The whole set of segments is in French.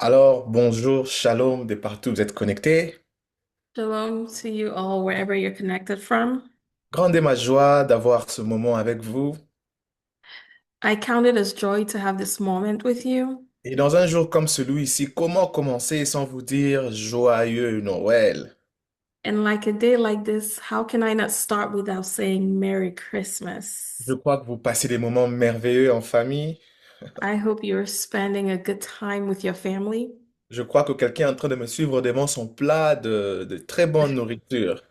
Alors, bonjour, shalom de partout, vous êtes connectés. Shalom to you all wherever you're connected from. Grande est ma joie d'avoir ce moment avec vous. I count it as joy to have this moment with you. Et dans un jour comme celui-ci, comment commencer sans vous dire joyeux Noël? And like a day like this, how can I not start without saying Merry Je Christmas? crois que vous passez des moments merveilleux en famille. I hope you're spending a good time with your family. Je crois que quelqu'un est en train de me suivre devant son plat de très bonne nourriture.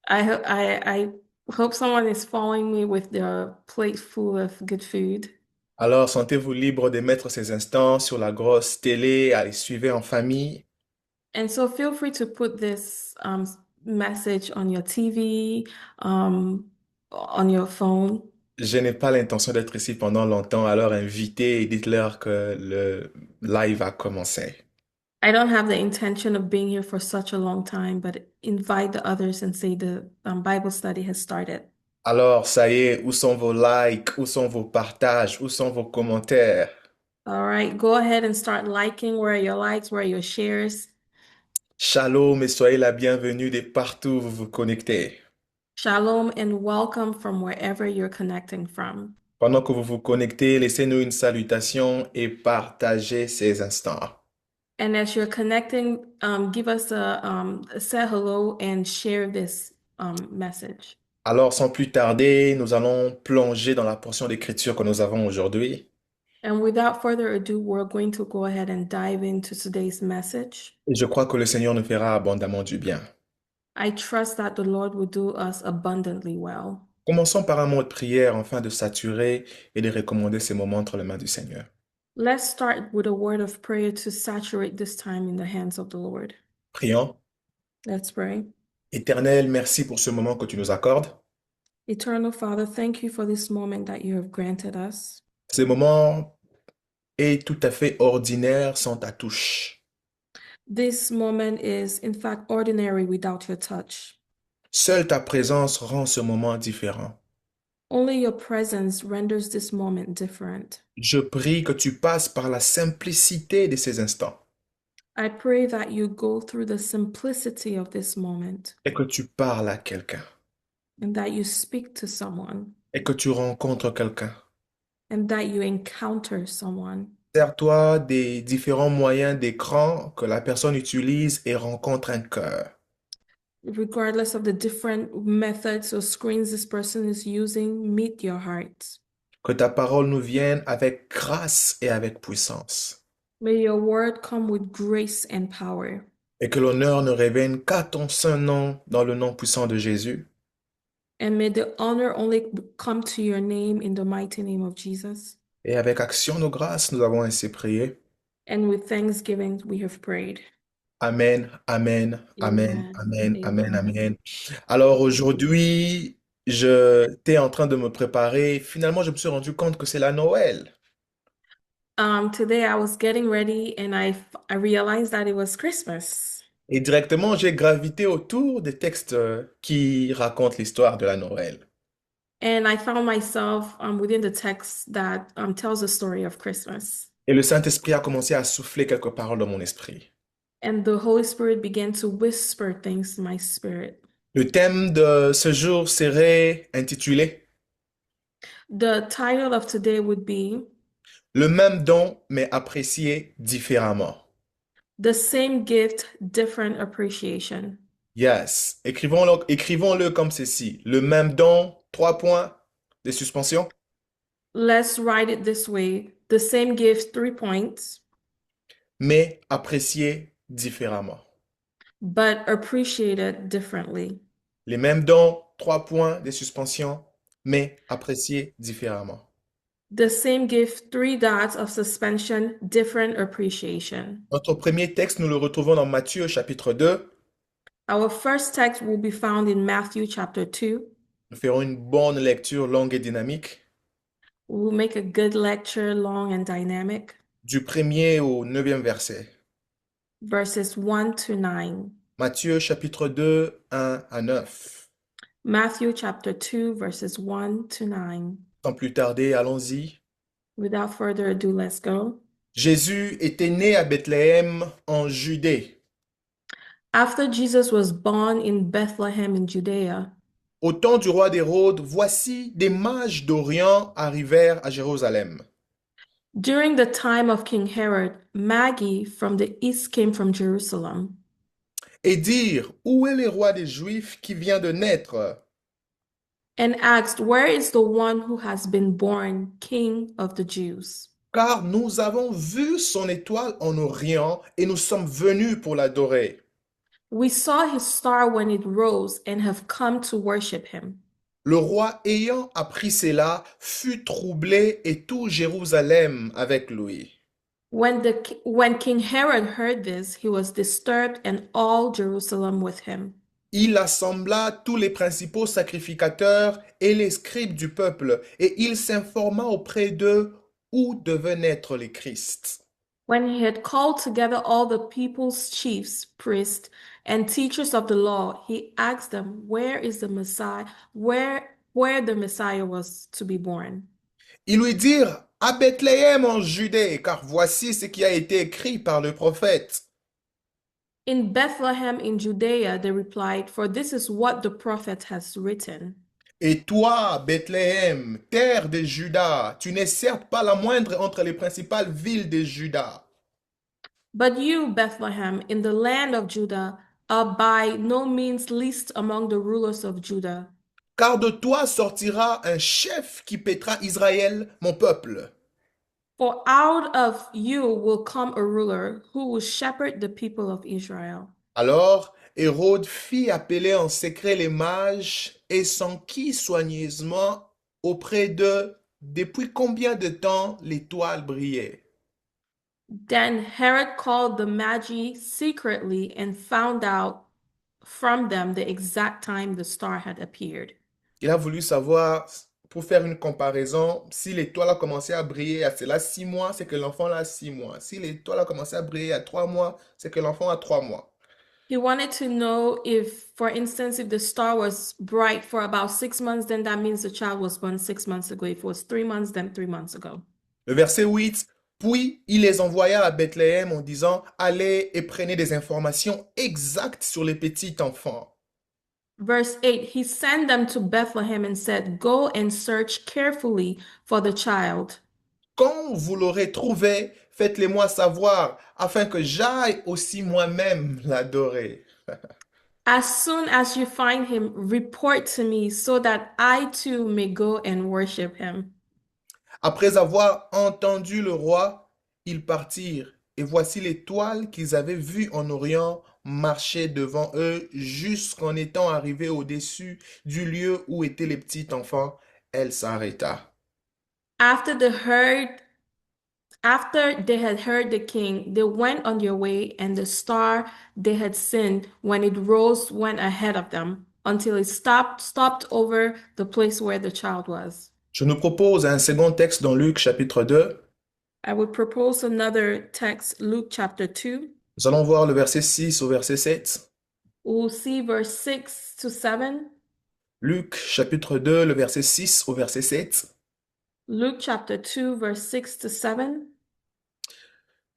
I hope someone is following me with their plate full of good food. Alors, sentez-vous libre de mettre ces instants sur la grosse télé, à les suivre en famille. And so feel free to put this message on your TV, on your phone. Je n'ai pas l'intention d'être ici pendant longtemps, alors invitez et dites-leur que le live a commencé. I don't have the intention of being here for such a long time, but invite the others and say the Bible study has started. Alors, ça y est, où sont vos likes, où sont vos partages, où sont vos commentaires? All right, go ahead and start liking. Where are your likes? Where are your shares? Shalom et soyez la bienvenue de partout où vous vous connectez. Shalom and welcome from wherever you're connecting from. Pendant que vous vous connectez, laissez-nous une salutation et partagez ces instants. And as you're connecting, give us say hello and share this message. Alors, sans plus tarder, nous allons plonger dans la portion d'écriture que nous avons aujourd'hui. And without further ado, we're going to go ahead and dive into today's message. Et je crois que le Seigneur nous fera abondamment du bien. I trust that the Lord will do us abundantly well. Commençons par un mot de prière afin de saturer et de recommander ces moments entre les mains du Seigneur. Let's start with a word of prayer to saturate this time in the hands of the Lord. Prions. Let's pray. Éternel, merci pour ce moment que tu nous accordes. Eternal Father, thank you for this moment that you have granted us. Ces moments et tout à fait ordinaires sont ta touche. This moment is, in fact, ordinary without your touch. Seule ta présence rend ce moment différent. Only your presence renders this moment different. Je prie que tu passes par la simplicité de ces instants I pray that you go through the simplicity of this moment et que tu parles à quelqu'un and that you speak to someone et que tu rencontres quelqu'un. and that you encounter someone. Sers-toi des différents moyens d'écran que la personne utilise et rencontre un cœur. Regardless of the different methods or screens this person is using, meet your heart. Que ta parole nous vienne avec grâce et avec puissance. May your word come with grace and power. Et que l'honneur ne revienne qu'à ton saint nom dans le nom puissant de Jésus. And may the honor only come to your name in the mighty name of Jesus. Et avec action de grâce, nous avons ainsi prié. And with thanksgiving, we have prayed. Amen, amen, amen, Amen. amen, amen, Amen. amen. Alors Amen. aujourd'hui, j'étais en train de me préparer. Finalement, je me suis rendu compte que c'est la Noël. Today I was getting ready and I realized that it was Christmas. Et directement, j'ai gravité autour des textes qui racontent l'histoire de la Noël. And I found myself within the text that tells the story of Christmas. Et le Saint-Esprit a commencé à souffler quelques paroles dans mon esprit. And the Holy Spirit began to whisper things to my spirit. Le thème de ce jour serait intitulé The title of today would be Le même don, mais apprécié différemment. The Same Gift, Different Appreciation. Yes. Écrivons-le comme ceci. Le même don, trois points de suspension, Let's write it this way. The same gift, 3 points, mais apprécié différemment. but appreciated differently. Les mêmes dons, trois points de suspension, mais appréciés différemment. The same gift, three dots of suspension, different appreciation. Notre premier texte, nous le retrouvons dans Matthieu chapitre 2. Our first text will be found in Matthew chapter 2. Nous ferons une bonne lecture longue et dynamique We'll make a good lecture, long and dynamic, du premier au neuvième verset. verses 1 to 9. Matthieu chapitre 2, 1 à 9. Matthew chapter 2, verses 1 to 9. Sans plus tarder, allons-y. Without further ado, let's go. Jésus était né à Bethléem en Judée. After Jesus was born in Bethlehem in Judea, Au temps du roi d'Hérode, voici des mages d'Orient arrivèrent à Jérusalem during the time of King Herod, Magi from the east came from Jerusalem et dirent, où est le roi des Juifs qui vient de naître? and asked, "Where is the one who has been born King of the Jews?" Car nous avons vu son étoile en Orient et nous sommes venus pour l'adorer. We saw his star when it rose and have come to worship him. Le roi ayant appris cela fut troublé et tout Jérusalem avec lui. When King Herod heard this, he was disturbed and all Jerusalem with him. Il assembla tous les principaux sacrificateurs et les scribes du peuple, et il s'informa auprès d'eux où devait naître le Christ. When he had called together all the people's chiefs, priests, and teachers of the law, he asked them, "Where is the Messiah? Where the Messiah was to be born?" Ils lui dirent, à Bethléem en Judée, car voici ce qui a été écrit par le prophète. In Bethlehem in Judea, they replied, "For this is what the prophet has written. Et toi, Bethléem, terre de Juda, tu n'es certes pas la moindre entre les principales villes de Juda. But you, Bethlehem, in the land of Judah, are by no means least among the rulers of Judah. Car de toi sortira un chef qui paîtra Israël, mon peuple. For out of you will come a ruler who will shepherd the people of Israel." Alors Hérode fit appeler en secret les mages et s'enquit soigneusement auprès d'eux depuis combien de temps l'étoile brillait. Then Herod called the Magi secretly and found out from them the exact time the star had appeared. Il a voulu savoir, pour faire une comparaison, si l'étoile a commencé à briller à cela 6 mois, c'est que l'enfant a 6 mois. Si l'étoile a commencé à briller à 3 mois, c'est que l'enfant a 3 mois. He wanted to know if, for instance, if the star was bright for about 6 months, then that means the child was born 6 months ago. If it was 3 months, then 3 months ago. Le verset 8, puis il les envoya à Bethléem en disant, allez et prenez des informations exactes sur les petits enfants. Verse 8, he sent them to Bethlehem and said, "Go and search carefully for the child. Quand vous l'aurez trouvé, faites-le-moi savoir, afin que j'aille aussi moi-même l'adorer. As soon as you find him, report to me so that I too may go and worship him." Après avoir entendu le roi, ils partirent, et voici l'étoile qu'ils avaient vue en Orient marchait devant eux jusqu'en étant arrivée au-dessus du lieu où étaient les petits enfants. Elle s'arrêta. After the herd After they had heard the king, they went on their way, and the star they had seen when it rose went ahead of them until it stopped over the place where the child was. Je nous propose un second texte dans Luc chapitre 2. I would propose another text, Luke chapter 2. Nous allons voir le verset 6 au verset 7. We'll see verse 6 to 7. Luc chapitre 2, le verset 6 au verset 7. Luke chapter 2, verse 6 to 7.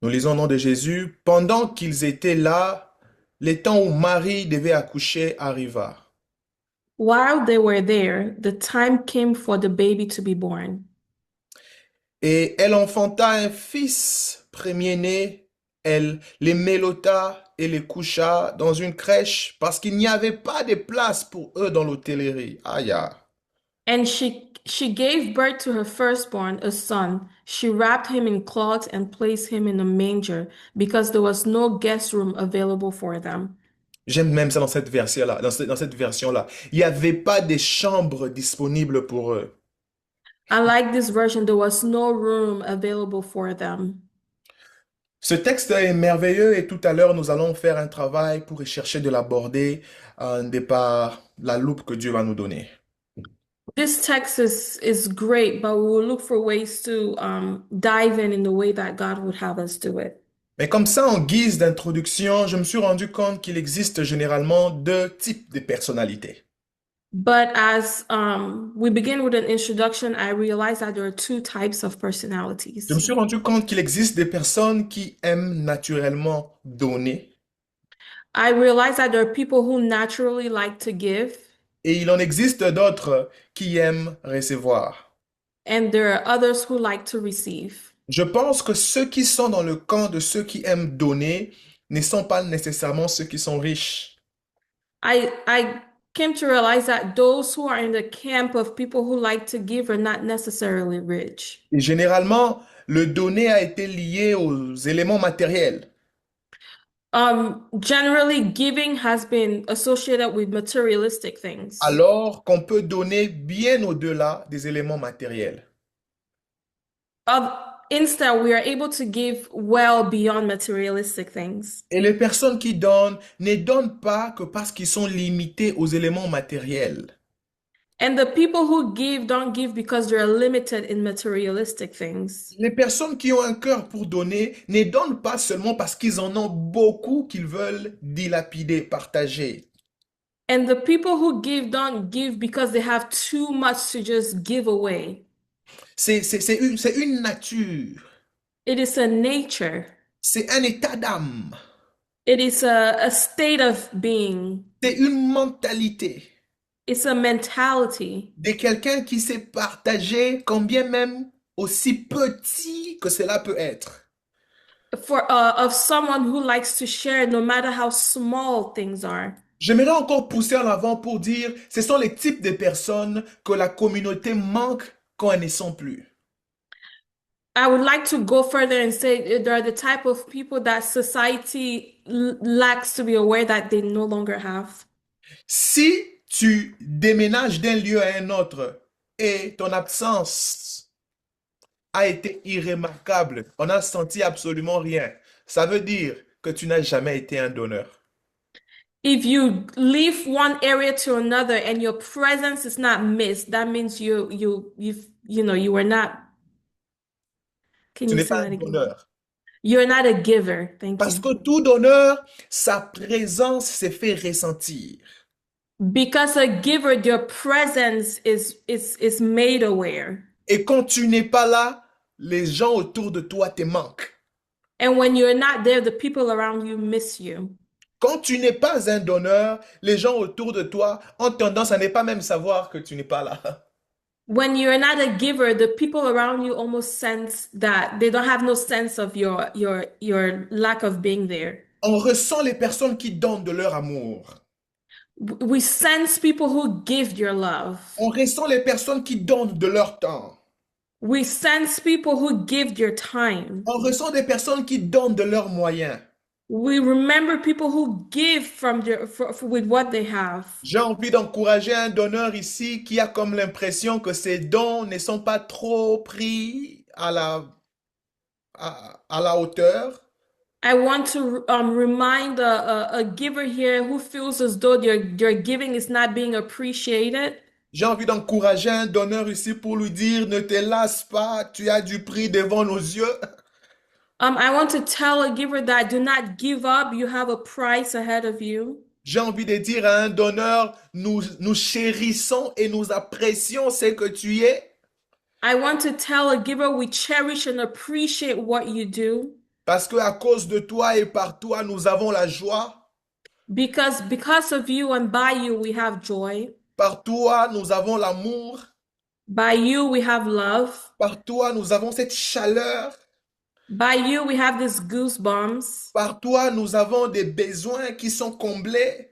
Nous lisons au nom de Jésus. Pendant qu'ils étaient là, le temps où Marie devait accoucher arriva. While they were there, the time came for the baby to be born. Et elle enfanta un fils premier-né. Elle les mélota et les coucha dans une crèche parce qu'il n'y avait pas de place pour eux dans l'hôtellerie. Aïe, aïe. And she gave birth to her firstborn, a son. She wrapped him in cloths and placed him in a manger because there was no guest room available for them. J'aime même ça dans cette version-là. Dans cette version-là. Il n'y avait pas de chambre disponible pour eux. I like this version. There was no room available for them. Ce texte est merveilleux et tout à l'heure, nous allons faire un travail pour chercher de l'aborder de par la loupe que Dieu va nous donner. This text is great, but we will look for ways to dive in the way that God would have us do it. Mais comme ça, en guise d'introduction, je me suis rendu compte qu'il existe généralement deux types de personnalités. But as we begin with an introduction, I realized that there are two types of Je me personalities. suis rendu compte qu'il existe des personnes qui aiment naturellement donner I realized that there are people who naturally like to give, et il en existe d'autres qui aiment recevoir. and there are others who like to receive. Je pense que ceux qui sont dans le camp de ceux qui aiment donner ne sont pas nécessairement ceux qui sont riches. I came to realize that those who are in the camp of people who like to give are not necessarily rich. Et généralement, le donner a été lié aux éléments matériels, Generally, giving has been associated with materialistic things. alors qu'on peut donner bien au-delà des éléments matériels. Of, Instead, we are able to give well beyond materialistic things. Et les personnes qui donnent ne donnent pas que parce qu'ils sont limités aux éléments matériels. And the people who give don't give because they're limited in materialistic things. Les personnes qui ont un cœur pour donner ne donnent pas seulement parce qu'ils en ont beaucoup qu'ils veulent dilapider, partager. And the people who give don't give because they have too much to just give away. C'est une nature, It is a nature. c'est un état d'âme, It is a state of being. c'est une mentalité It's a mentality de quelqu'un qui sait partager, quand bien même aussi petit que cela peut être. for of someone who likes to share no matter how small things are. J'aimerais encore pousser en avant pour dire, ce sont les types de personnes que la communauté manque quand elles ne sont plus. I would like to go further and say there are the type of people that society lacks to be aware that they no longer have. Si tu déménages d'un lieu à un autre et ton absence a été irrémarquable, on n'a senti absolument rien, ça veut dire que tu n'as jamais été un donneur. If you leave one area to another and your presence is not missed, that means you were not. Can Tu you n'es say pas un that again? donneur. You're not a giver. Thank Parce you. que tout donneur, sa présence s'est fait ressentir. Because a giver, your presence is made aware. Et quand tu n'es pas là, les gens autour de toi te manquent. And when you're not there, the people around you miss you. Quand tu n'es pas un donneur, les gens autour de toi ont tendance à ne pas même savoir que tu n'es pas là. When you're not a giver, the people around you almost sense that they don't have no sense of your lack of being there. On ressent les personnes qui donnent de leur amour. We sense people who give your love. On ressent les personnes qui donnent de leur temps. We sense people who give your time. On ressent des personnes qui donnent de leurs moyens. We remember people who give from with what they have. J'ai envie d'encourager un donneur ici qui a comme l'impression que ses dons ne sont pas trop pris à la hauteur. I want to remind a giver here who feels as though your giving is not being appreciated. J'ai envie d'encourager un donneur ici pour lui dire, ne te lasse pas, tu as du prix devant nos yeux. I want to tell a giver that do not give up. You have a price ahead of you. J'ai envie de dire à un donneur, nous chérissons et nous apprécions ce que tu es. I want to tell a giver we cherish and appreciate what you do Parce que à cause de toi et par toi, nous avons la joie. because of you and by you we have joy. Par toi, nous avons l'amour. By you we have love. Par toi, nous avons cette chaleur. By you we have these goosebumps. Par toi, nous avons des besoins qui sont comblés.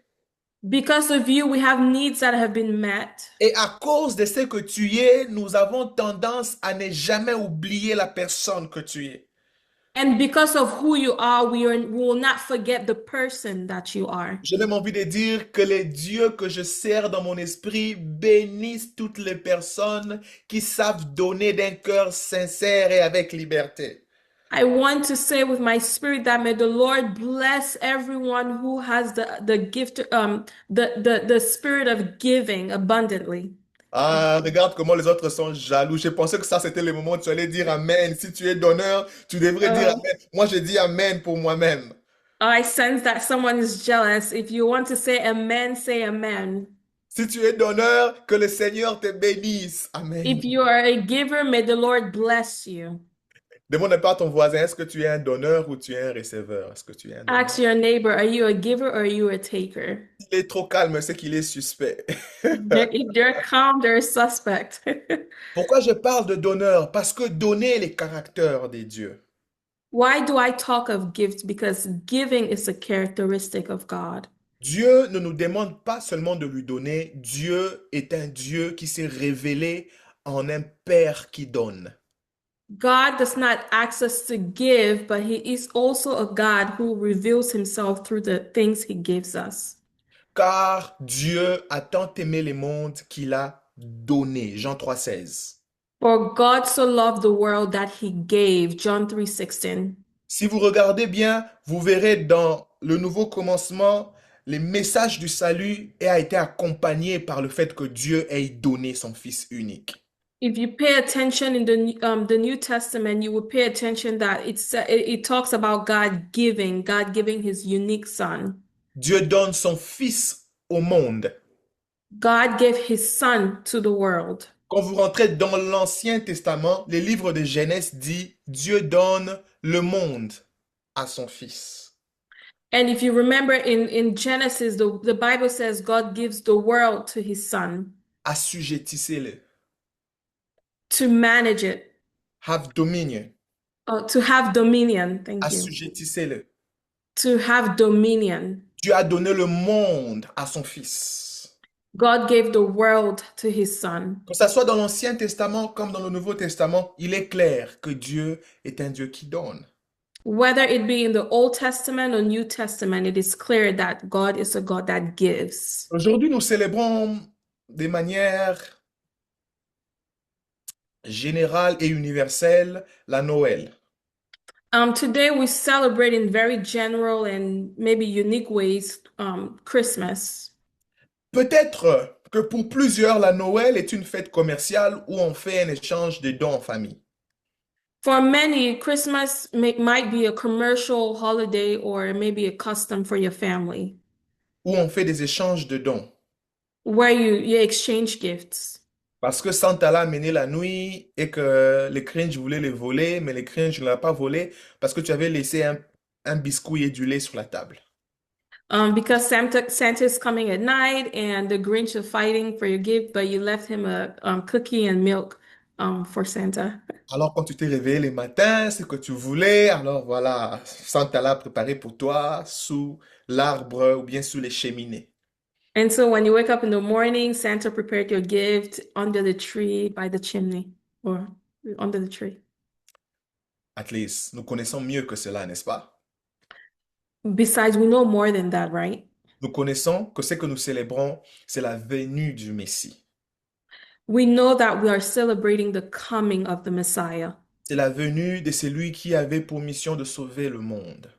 Because of you we have needs that have been met. Et à cause de ce que tu es, nous avons tendance à ne jamais oublier la personne que tu es. And because of who you are, we will not forget the person that you are. J'ai même envie de dire que les dieux que je sers dans mon esprit bénissent toutes les personnes qui savent donner d'un cœur sincère et avec liberté. I want to say with my spirit that may the Lord bless everyone who has the gift the spirit of giving abundantly. Ah, regarde comment les autres sont jaloux. J'ai pensé que ça, c'était le moment où tu allais dire Amen. Si tu es donneur, tu devrais dire Uh, Amen. Moi, je dis Amen pour moi-même. I sense that someone is jealous. If you want to say amen, say amen. Si tu es donneur, que le Seigneur te bénisse. Amen. If you are a giver, may the Lord bless you. Demande pas à ton voisin, est-ce que tu es un donneur ou tu es un receveur? Est-ce que tu es un Ask donneur? your neighbor, are you a giver or are you a taker? Il est trop calme, c'est qu'il est suspect. If they're calm, they're a suspect. Pourquoi je parle de donneur? Parce que donner les caractères des dieux. Why do I talk of gifts? Because giving is a characteristic of God. Dieu ne nous demande pas seulement de lui donner, Dieu est un Dieu qui s'est révélé en un Père qui donne. God does not ask us to give, but He is also a God who reveals Himself through the things He gives us. Car Dieu a tant aimé les mondes qu'il a donné. Jean 3,16. For God so loved the world that He gave, John 3:16. Si vous regardez bien, vous verrez dans le nouveau commencement, les messages du salut a été accompagné par le fait que Dieu ait donné son Fils unique. If you pay attention in the New Testament, you will pay attention that it talks about God giving His unique Son. Dieu donne son Fils au monde. God gave His Son to the world. Quand vous rentrez dans l'Ancien Testament, les livres de Genèse dit Dieu donne le monde à son Fils. And if you remember in Genesis, the Bible says God gives the world to His Son Assujettissez-le. to manage it, Have dominion. to have dominion. Thank you. Assujettissez-le. To have dominion. Dieu a donné le monde à son Fils. God gave the world to His Son. Que ce soit dans l'Ancien Testament comme dans le Nouveau Testament, il est clair que Dieu est un Dieu qui donne. Whether it be in the Old Testament or New Testament, it is clear that God is a God that gives. Aujourd'hui, nous célébrons de manière générale et universelle la Noël. Today we celebrate in very general and maybe unique ways Christmas. Peut-être que pour plusieurs, la Noël est une fête commerciale où on fait un échange de dons en famille. For many, Christmas might be a commercial holiday or maybe a custom for your family Où on fait des échanges de dons. where you exchange gifts. Parce que Santa l'a mené la nuit et que les cringes voulaient les voler, mais les cringes ne l'ont pas volé parce que tu avais laissé un biscuit et du lait sur la table. Because Santa's coming at night and the Grinch is fighting for your gift, but you left him a cookie and milk for Santa. Alors quand tu t'es réveillé le matin, c'est que tu voulais, alors voilà, Santa l'a préparé pour toi sous l'arbre ou bien sous les cheminées. And so when you wake up in the morning, Santa prepared your gift under the tree by the chimney or under the tree. At least, nous connaissons mieux que cela, n'est-ce pas? Besides, we know more than that, right? Nous connaissons que ce que nous célébrons, c'est la venue du Messie. We know that we are celebrating the coming of the Messiah. C'est la venue de celui qui avait pour mission de sauver le monde.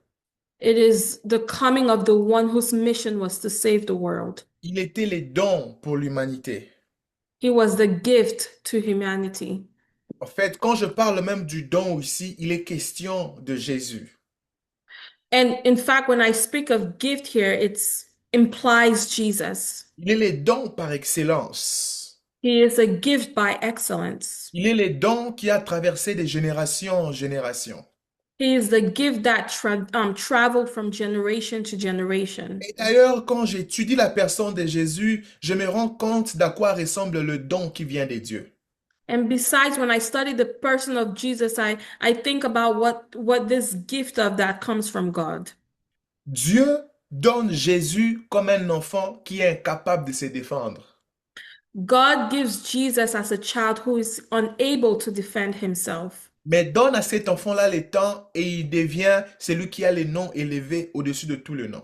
It is the coming of the one whose mission was to save the world. Il était les dons pour l'humanité. He was the gift to humanity. En fait, quand je parle même du don ici, il est question de Jésus. And in fact, when I speak of gift here, it implies Jesus. Il est les dons par excellence. He is a gift by excellence. Il est les dons qui a traversé de génération en génération. He is the gift that traveled from generation to generation. Et d'ailleurs, quand j'étudie la personne de Jésus, je me rends compte d'à quoi ressemble le don qui vient de Dieu. And besides, when I study the person of Jesus, I think about what this gift of that comes from God. Dieu donne Jésus comme un enfant qui est incapable de se défendre. God gives Jesus as a child who is unable to defend himself. Mais donne à cet enfant-là le temps et il devient celui qui a le nom élevé au-dessus de tout le nom.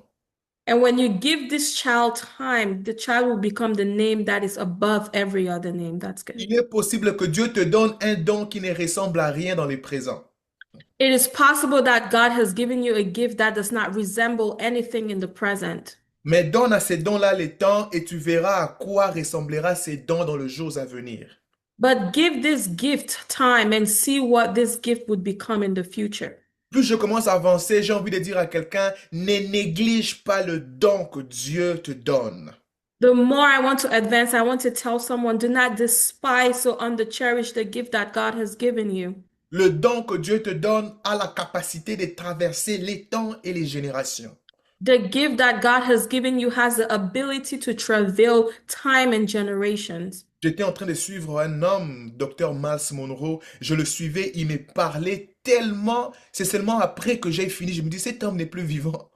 And when you give this child time, the child will become the name that is above every other name. That's good. Il est possible que Dieu te donne un don qui ne ressemble à rien dans le présent. It is possible that God has given you a gift that does not resemble anything in the present. Mais donne à ces dons-là le temps et tu verras à quoi ressemblera ces dons dans les jours à venir. But give this gift time and see what this gift would become in the future. Plus je commence à avancer, j'ai envie de dire à quelqu'un, ne néglige pas le don que Dieu te donne. The more I want to advance, I want to tell someone, do not despise or under-cherish the gift that God has given you. Le don que Dieu te donne a la capacité de traverser les temps et les générations. The gift that God has given you has the ability to travail time and generations. J'étais en train de suivre un homme, Dr. Miles Monroe. Je le suivais, il me parlait tellement. C'est seulement après que j'ai fini, je me dis, cet homme n'est plus vivant.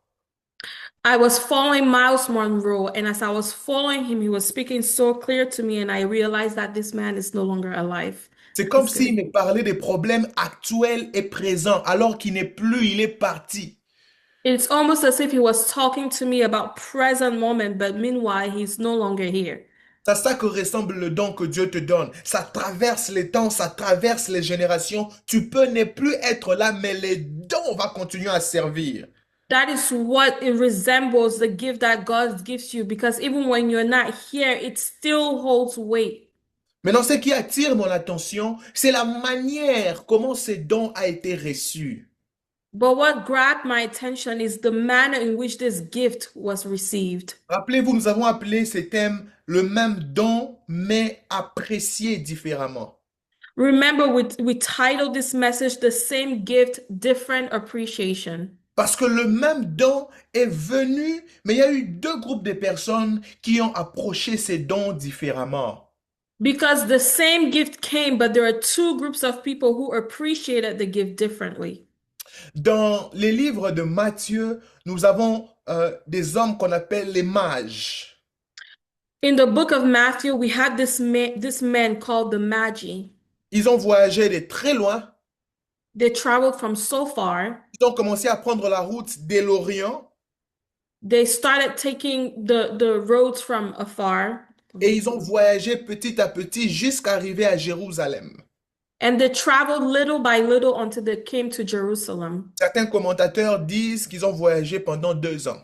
I was following Miles Monroe, and as I was following him, he was speaking so clear to me, and I realized that this man is no longer alive. C'est comme He's gone. s'il me parlait des problèmes actuels et présents, alors qu'il n'est plus, il est parti. It's almost as if he was talking to me about present moment, but meanwhile, he's no longer here. C'est à ça que ressemble le don que Dieu te donne. Ça traverse les temps, ça traverse les générations. Tu peux ne plus être là, mais les dons vont continuer à servir. That is what it resembles the gift that God gives you, because even when you're not here, it still holds weight. Maintenant, ce qui attire mon attention, c'est la manière comment ce don a été reçu. But what grabbed my attention is the manner in which this gift was received. Rappelez-vous, nous avons appelé ce thème le même don, mais apprécié différemment. Remember, we titled this message The Same Gift, Different Appreciation. Parce que le même don est venu, mais il y a eu deux groupes de personnes qui ont approché ces dons différemment. Because the same gift came, but there are two groups of people who appreciated the gift differently. Dans les livres de Matthieu, nous avons des hommes qu'on appelle les mages. In the book of Matthew, we had this man called the Magi. Ils ont voyagé de très loin. They traveled from so far. Ils ont commencé à prendre la route de l'Orient They started taking the roads from afar. et ils ont voyagé petit à petit jusqu'à arriver à Jérusalem. And they traveled little by little until they came to Jerusalem. Certains commentateurs disent qu'ils ont voyagé pendant 2 ans.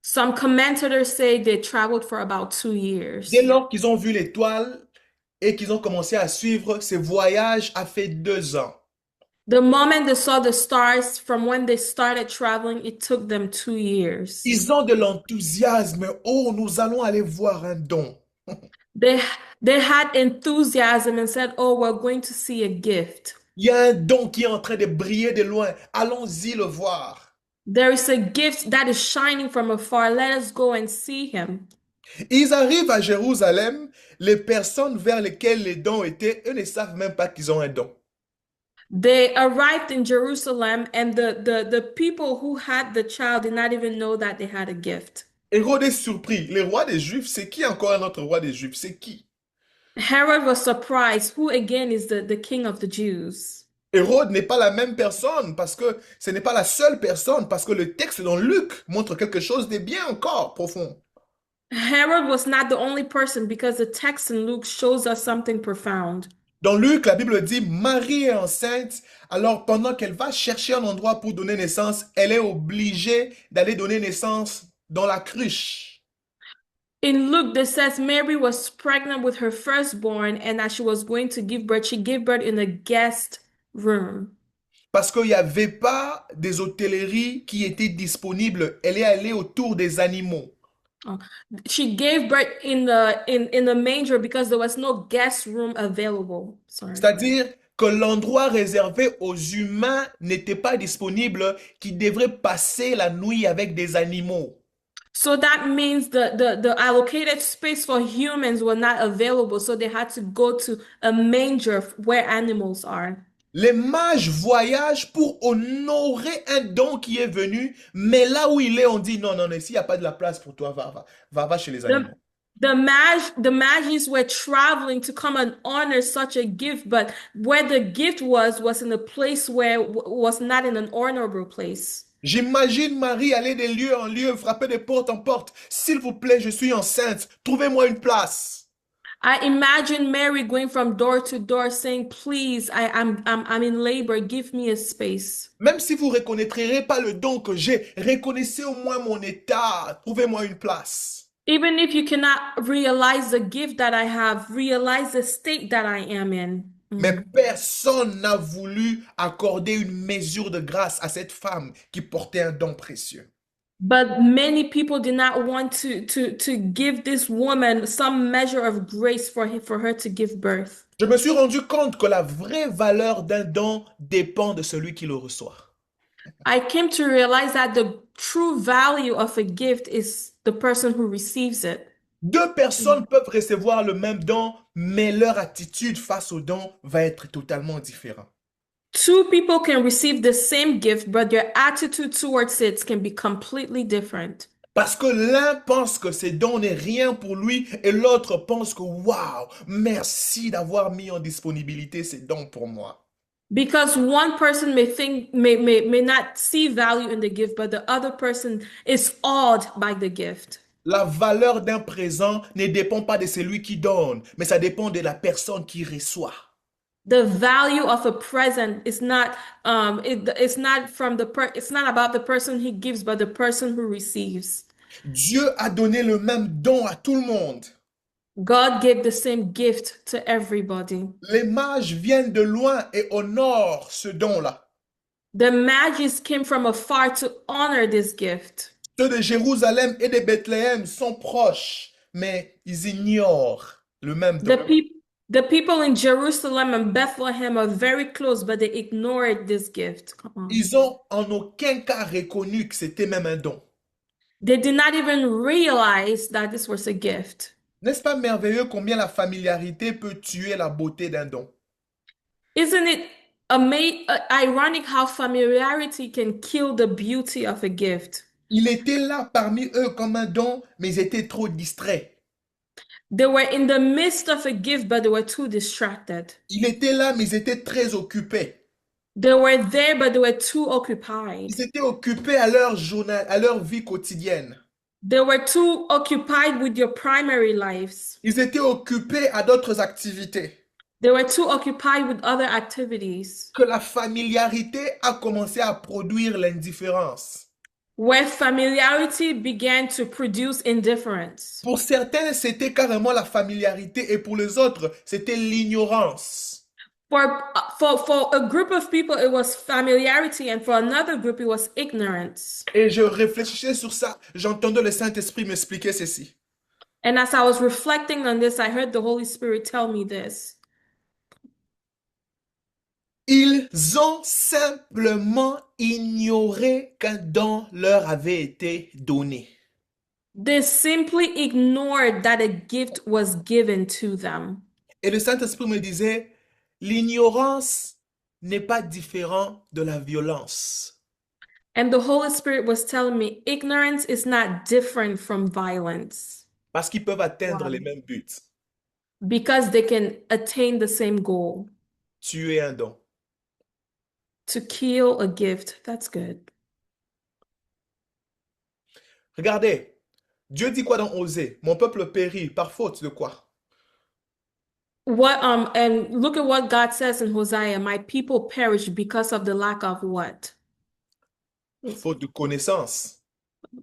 Some commentators say they traveled for about 2 years. Dès lors qu'ils ont vu l'étoile et qu'ils ont commencé à suivre, ce voyage a fait 2 ans. The moment they saw the stars, from when they started traveling, it took them 2 years. Ils ont de l'enthousiasme. Oh, nous allons aller voir un don. They they had enthusiasm and said, "Oh, we're going to see a gift. Il y a un don qui est en train de briller de loin. Allons-y le voir. There is a gift that is shining from afar. Let us go and see him." Ils arrivent à Jérusalem. Les personnes vers lesquelles les dons étaient, eux ne savent même pas qu'ils ont un don. They arrived in Jerusalem, and the people who had the child did not even know that they had a gift. Hérode est surpris. Le roi des Juifs, c'est qui encore un autre roi des Juifs? C'est qui? Herod was surprised. Who again is the king of the Jews? Hérode n'est pas la même personne parce que ce n'est pas la seule personne, parce que le texte dans Luc montre quelque chose de bien encore profond. Herod was not the only person because the text in Luke shows us something profound. Dans Luc, la Bible dit Marie est enceinte, alors pendant qu'elle va chercher un endroit pour donner naissance, elle est obligée d'aller donner naissance dans la cruche. In Luke, it says Mary was pregnant with her firstborn, and as she was going to give birth, she gave birth in a guest room. Parce qu'il n'y avait pas des hôtelleries qui étaient disponibles. Elle est allée autour des animaux. Oh. She gave birth in the manger because there was no guest room available. Sorry. C'est-à-dire que l'endroit réservé aux humains n'était pas disponible, qui devraient passer la nuit avec des animaux. So that means the allocated space for humans were not available, so they had to go to a manger where animals are. Les mages voyagent pour honorer un don qui est venu, mais là où il est, on dit non, non, non, s'il n'y a pas de la place pour toi, va chez les animaux. The Magi's were traveling to come and honor such a gift, but where the gift was in a place where was not in an honorable place. J'imagine Marie aller de lieu en lieu, frapper de porte en porte. S'il vous plaît, je suis enceinte, trouvez-moi une place. I imagine Mary going from door to door saying, "Please, I'm in labor. Give me a space." Même si vous ne reconnaîtrez pas le don que j'ai, reconnaissez au moins mon état. Trouvez-moi une place. Even if you cannot realize the gift that I have, realize the state that I am in. Mais personne n'a voulu accorder une mesure de grâce à cette femme qui portait un don précieux. But many people did not want to give this woman some measure of grace for her to give birth. Je me suis rendu compte que la vraie valeur d'un don dépend de celui qui le reçoit. I came to realize that the true value of a gift is the person who receives it. Deux personnes peuvent recevoir le même don, mais leur attitude face au don va être totalement différente. Two people can receive the same gift, but their attitude towards it can be completely different. Parce que l'un pense que ce don n'est rien pour lui et l'autre pense que waouh, merci d'avoir mis en disponibilité ces dons pour moi. Because one person may not see value in the gift, but the other person is awed by the gift. La valeur d'un présent ne dépend pas de celui qui donne, mais ça dépend de la personne qui reçoit. The value of a present is not it's not from it's not about the person he gives, but the person who receives. Dieu a donné le même don à tout le monde. God gave the same gift to everybody. Les mages viennent de loin et honorent ce don-là. The Magi's came from afar to honor this gift. Ceux de Jérusalem et de Bethléem sont proches, mais ils ignorent le même don. The people in Jerusalem and Bethlehem are very close, but they ignored this gift. Come on. Ils ont en aucun cas reconnu que c'était même un don. They did not even realize that this was a gift. N'est-ce pas merveilleux combien la familiarité peut tuer la beauté d'un don? Isn't it ironic how familiarity can kill the beauty of a gift? Il était là parmi eux comme un don, mais ils étaient trop distraits. They were in the midst of a gift, but they were too distracted. Il était là, mais ils étaient très occupés. They were there, but they were too occupied. Ils étaient occupés à leur journal, à leur vie quotidienne. They were too occupied with your primary lives. Ils étaient occupés à d'autres activités. They were too occupied with other activities. Que la familiarité a commencé à produire l'indifférence. Where familiarity began to produce indifference. Pour certains, c'était carrément la familiarité et pour les autres, c'était l'ignorance. For a group of people, it was familiarity, and for another group, it was ignorance. Et je réfléchissais sur ça, j'entendais le Saint-Esprit m'expliquer ceci. And as I was reflecting on this, I heard the Holy Spirit tell me this. Ils ont simplement ignoré qu'un don leur avait été donné. They simply ignored that a gift was given to them. Et le Saint-Esprit me disait, l'ignorance n'est pas différent de la violence. And the Holy Spirit was telling me ignorance is not different from violence. Parce qu'ils peuvent atteindre Wow. les mêmes buts. Because they can attain the same goal. Tuer un don. To kill a gift, that's good. Regardez, Dieu dit quoi dans Osée? Mon peuple périt par faute de quoi? And look at what God says in Hosea, my people perish because of the lack of what? Faute de connaissance.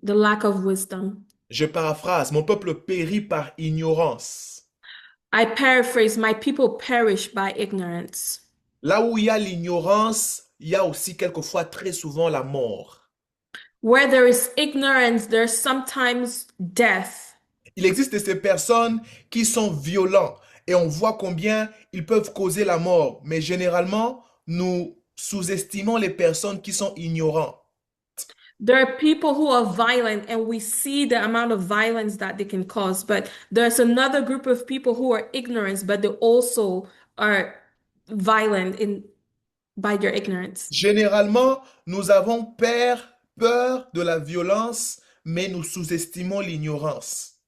The lack of wisdom. Je paraphrase, mon peuple périt par ignorance. I paraphrase, my people perish by ignorance. Là où il y a l'ignorance, il y a aussi quelquefois très souvent la mort. Where there is ignorance, there's sometimes death. Il existe ces personnes qui sont violents et on voit combien ils peuvent causer la mort. Mais généralement, nous sous-estimons les personnes qui sont ignorantes. There are people who are violent and we see the amount of violence that they can cause, but there's another group of people who are ignorant, but they also are violent by their ignorance. Généralement, nous avons peur de la violence, mais nous sous-estimons l'ignorance.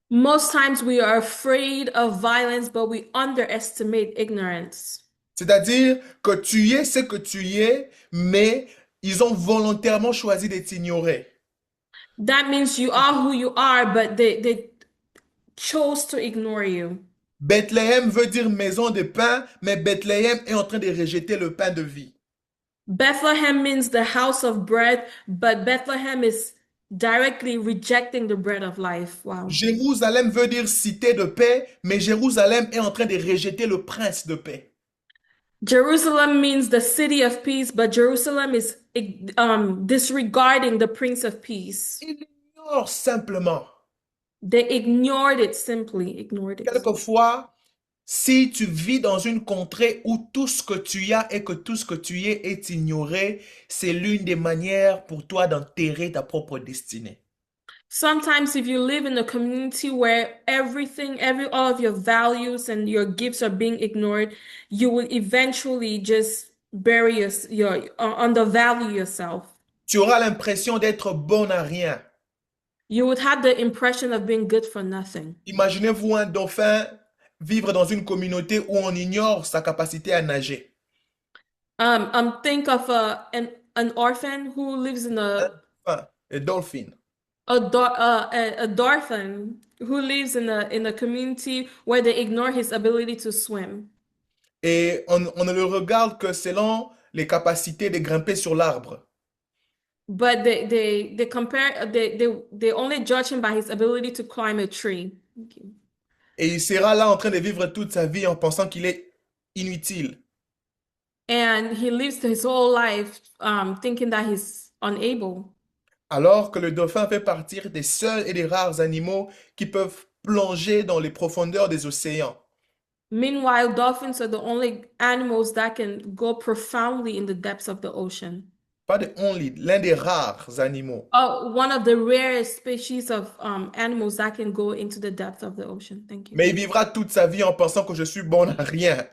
Most times we are afraid of violence, but we underestimate ignorance. C'est-à-dire que tu es ce que tu es, mais ils ont volontairement choisi de t'ignorer. That means you are who you are, but they chose to ignore you. Bethléem veut dire maison de pain, mais Bethléem est en train de rejeter le pain de vie. Bethlehem means the house of bread, but Bethlehem is directly rejecting the bread of life. Wow. Jérusalem veut dire cité de paix, mais Jérusalem est en train de rejeter le prince de paix. Jerusalem means the city of peace, but Jerusalem is disregarding the Prince of Peace. Il ignore simplement. They ignored it simply, ignored it. Quelquefois, si tu vis dans une contrée où tout ce que tu as et que tout ce que tu es est ignoré, c'est l'une des manières pour toi d'enterrer ta propre destinée. Sometimes if you live in a community where all of your values and your gifts are being ignored, you will eventually just bury undervalue yourself. Tu auras l'impression d'être bon à rien. You would have the impression of being good for nothing. Imaginez-vous un dauphin vivre dans une communauté où on ignore sa capacité à nager. Think of an orphan who lives in Enfin, un dolphin. a dolphin who lives in a community where they ignore his ability to swim. Et on ne le regarde que selon les capacités de grimper sur l'arbre. But they compare they only judge him by his ability to climb a tree. Thank you. Et il sera là en train de vivre toute sa vie en pensant qu'il est inutile. And he lives his whole life thinking that he's unable. Alors que le dauphin fait partie des seuls et des rares animaux qui peuvent plonger dans les profondeurs des océans. Meanwhile, dolphins are the only animals that can go profoundly in the depths of the ocean. Pas de only, l'un des rares animaux. Oh, one of the rarest species of animals that can go into the depth of the ocean. Thank you. Mais il vivra toute sa vie en pensant que je suis bon à rien.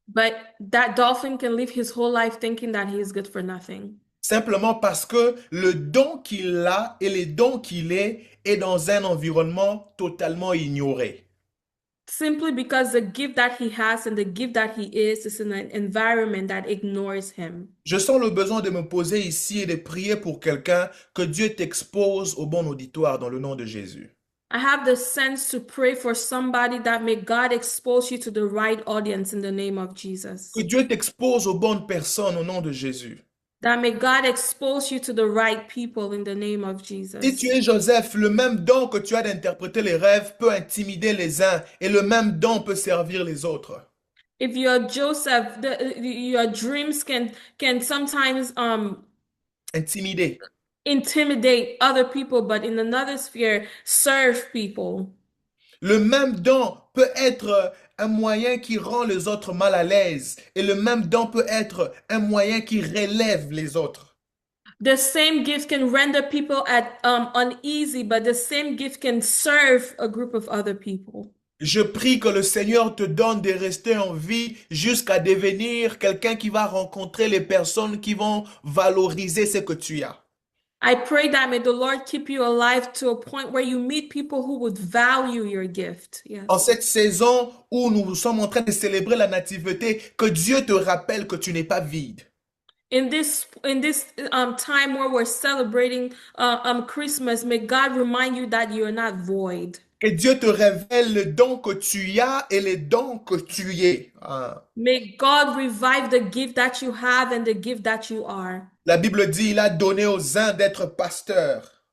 But that dolphin can live his whole life thinking that he is good for nothing. Simplement parce que le don qu'il a et les dons qu'il est dans un environnement totalement ignoré. Simply because the gift that he has and the gift that he is in an environment that ignores him. Je sens le besoin de me poser ici et de prier pour quelqu'un que Dieu t'expose au bon auditoire dans le nom de Jésus. I have the sense to pray for somebody that may God expose you to the right audience in the name of Jesus. Que Dieu t'expose aux bonnes personnes au nom de Jésus. That may God expose you to the right people in the name of Si Jesus. tu es Joseph, le même don que tu as d'interpréter les rêves peut intimider les uns et le même don peut servir les autres. If you're Joseph, your dreams can sometimes Intimider. intimidate other people, but in another sphere, serve people. Le même don peut être un moyen qui rend les autres mal à l'aise et le même don peut être un moyen qui relève les autres. The same gift can render people uneasy, but the same gift can serve a group of other people. Je prie que le Seigneur te donne de rester en vie jusqu'à devenir quelqu'un qui va rencontrer les personnes qui vont valoriser ce que tu as. I pray that may the Lord keep you alive to a point where you meet people who would value your gift. Yes. En cette saison où nous sommes en train de célébrer la nativité, que Dieu te rappelle que tu n'es pas vide. In this time where we're celebrating Christmas, may God remind you that you are not void. Que Dieu te révèle le don que tu as et les dons que tu es. Ah. May God revive the gift that you have and the gift that you are. La Bible dit, il a donné aux uns d'être pasteurs.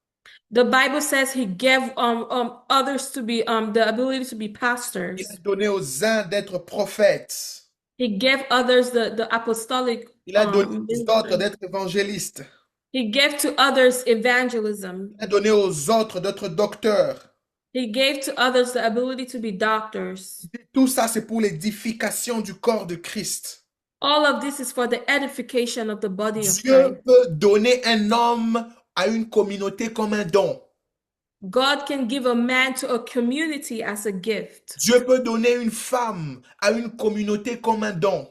The Bible says he gave others to be the ability to be Il pastors. a donné aux uns d'être prophètes. He gave others the apostolic Il a donné aux autres ministry. d'être évangélistes. He gave to others evangelism. Il a donné aux autres d'être docteurs. He gave to others the ability to be doctors. Tout ça, c'est pour l'édification du corps de Christ. All of this is for the edification of the body of Dieu Christ. peut donner un homme à une communauté comme un don. God can give a man to a community as a gift. Dieu peut donner une femme à une communauté comme un don.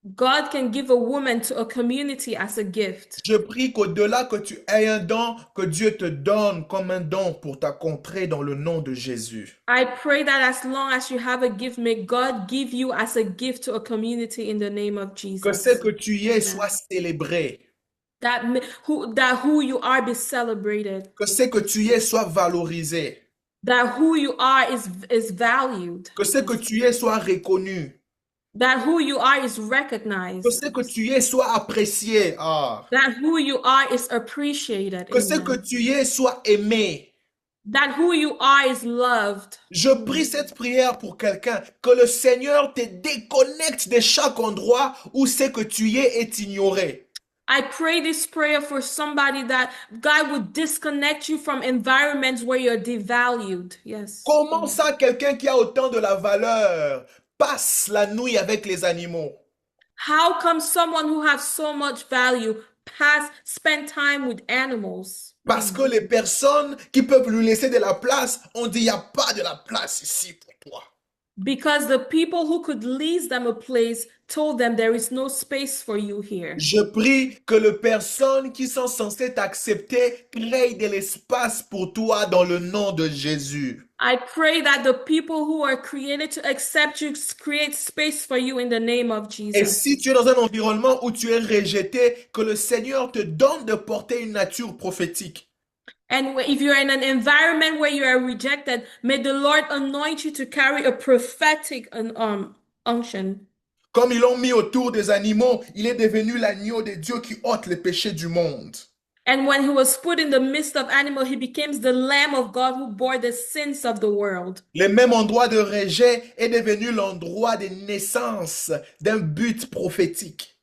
God can give a woman to a community as a gift. Je prie qu'au-delà que tu aies un don, que Dieu te donne comme un don pour ta contrée dans le nom de Jésus. I pray that as long as you have a gift, may God give you as a gift to a community in the name of Que Jesus. ce que tu es soit célébré. That who you are be celebrated. Que ce que tu es soit valorisé. That who you are is valued. Que ce que tu es soit reconnu. That who you are is Que recognized. ce que tu es soit apprécié. Ah. That who you are is appreciated. Que ce que Amen. tu es soit aimé. that who you are is loved. Je prie cette prière pour quelqu'un, que le Seigneur te déconnecte de chaque endroit où c'est que tu es est ignoré. I pray this prayer for somebody that God would disconnect you from environments where you're devalued. Yes. Comment ça, quelqu'un qui a autant de la valeur passe la nuit avec les animaux? How come someone who has so much value spend time with animals? Parce que les personnes qui peuvent lui laisser de la place ont dit, il n'y a pas de la place ici pour toi. Because the people who could lease them a place told them there is no space for you here. Je prie que les personnes qui sont censées t'accepter créent de l'espace pour toi dans le nom de Jésus. I pray that the people who are created to accept you create space for you in the name of Et Jesus. si tu es dans un environnement où tu es rejeté, que le Seigneur te donne de porter une nature prophétique. And if you're in an environment where you are rejected, may the Lord anoint you to carry a prophetic unction. Comme ils l'ont mis autour des animaux, il est devenu l'agneau de Dieu qui ôte les péchés du monde. And when he was put in the midst of animals, he becomes the Lamb of God who bore the sins of the world. Le même endroit de rejet est devenu l'endroit de naissance d'un but prophétique.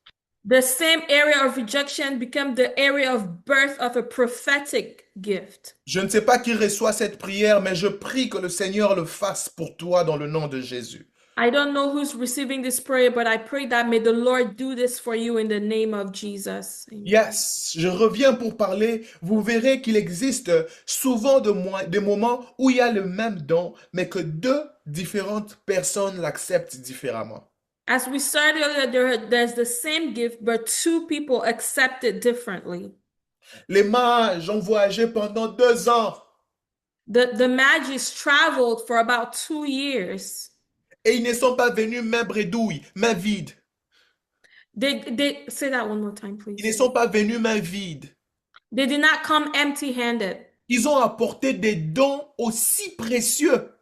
The same area of rejection became the area of birth of a prophetic gift. Je ne sais pas qui reçoit cette prière, mais je prie que le Seigneur le fasse pour toi dans le nom de Jésus. I don't know who's receiving this prayer, but I pray that may the Lord do this for you in the name of Jesus. Amen. Yes, je reviens pour parler. Vous verrez qu'il existe souvent des moments où il y a le même don, mais que deux différentes personnes l'acceptent différemment. As we said earlier, there's the same gift, but two people accept it differently. Les mages ont voyagé pendant 2 ans The Magis traveled for about 2 years. et ils ne sont pas venus main bredouille, main vide. They say that one more time, Ils ne please. sont pas venus main vide. They did not come empty-handed. Ils ont apporté des dons aussi précieux.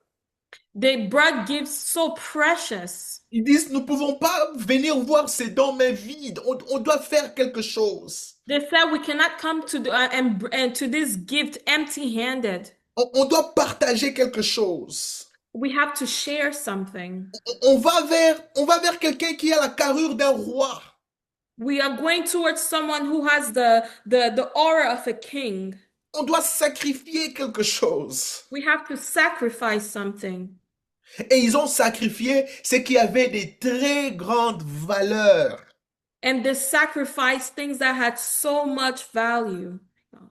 They brought gifts so precious. Ils disent, nous ne pouvons pas venir voir ces dons main vide. On doit faire quelque chose. They said we cannot come to and to this gift empty-handed. On doit partager quelque chose. We have to share something. On va vers quelqu'un qui a la carrure d'un roi. We are going towards someone who has the aura of a king. On doit sacrifier quelque chose. We have to sacrifice something. Et ils ont sacrifié ce qui avait des très grandes valeurs. And they sacrificed things that had so much value.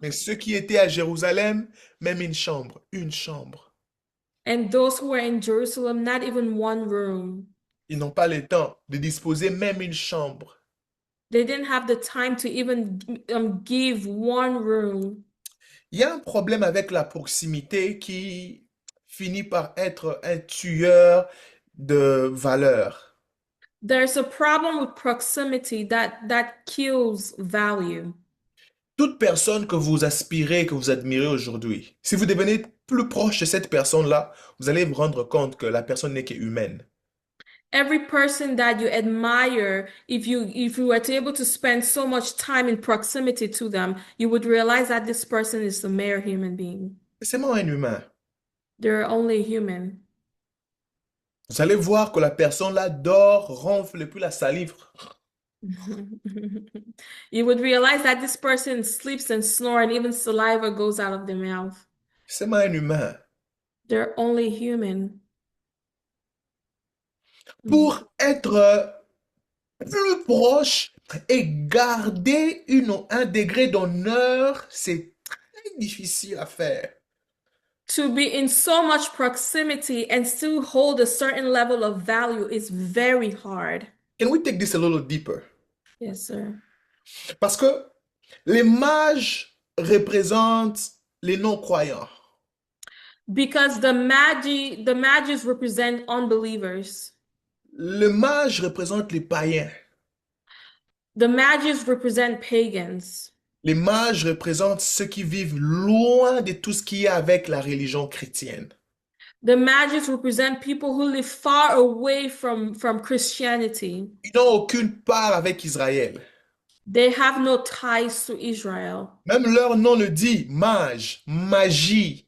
Mais ceux qui étaient à Jérusalem, même une chambre, une chambre. And those who were in Jerusalem, not even one room. Ils n'ont pas le temps de disposer même une chambre. They didn't have the time to even give one room. Il y a un problème avec la proximité qui finit par être un tueur de valeur. There's a problem with proximity that kills value. Toute personne que vous aspirez, que vous admirez aujourd'hui, si vous devenez plus proche de cette personne-là, vous allez vous rendre compte que la personne n'est qu'humaine. Every person that you admire, if you were to able to spend so much time in proximity to them, you would realize that this person is a mere human being. C'est seulement un humain. They're only human. Vous allez voir que la personne-là dort, ronfle et puis la salive. You would realize that this person sleeps and snores, and even saliva goes out of their mouth. C'est seulement un humain. They're only human. Pour être plus proche et garder un degré d'honneur, c'est très difficile à faire. To be in so much proximity and still hold a certain level of value is very hard. Can we take this a little deeper? Yes, sir. Parce que les mages représentent les non-croyants. Because the Magis represent unbelievers. Le mage représente les païens. The Magis represent pagans. Les mages représentent ceux qui vivent loin de tout ce qui est avec la religion chrétienne. The Magis represent people who live far away from Christianity. Ils n'ont aucune part avec Israël. They have no ties to Israel. Même leur nom le dit, mage, magie.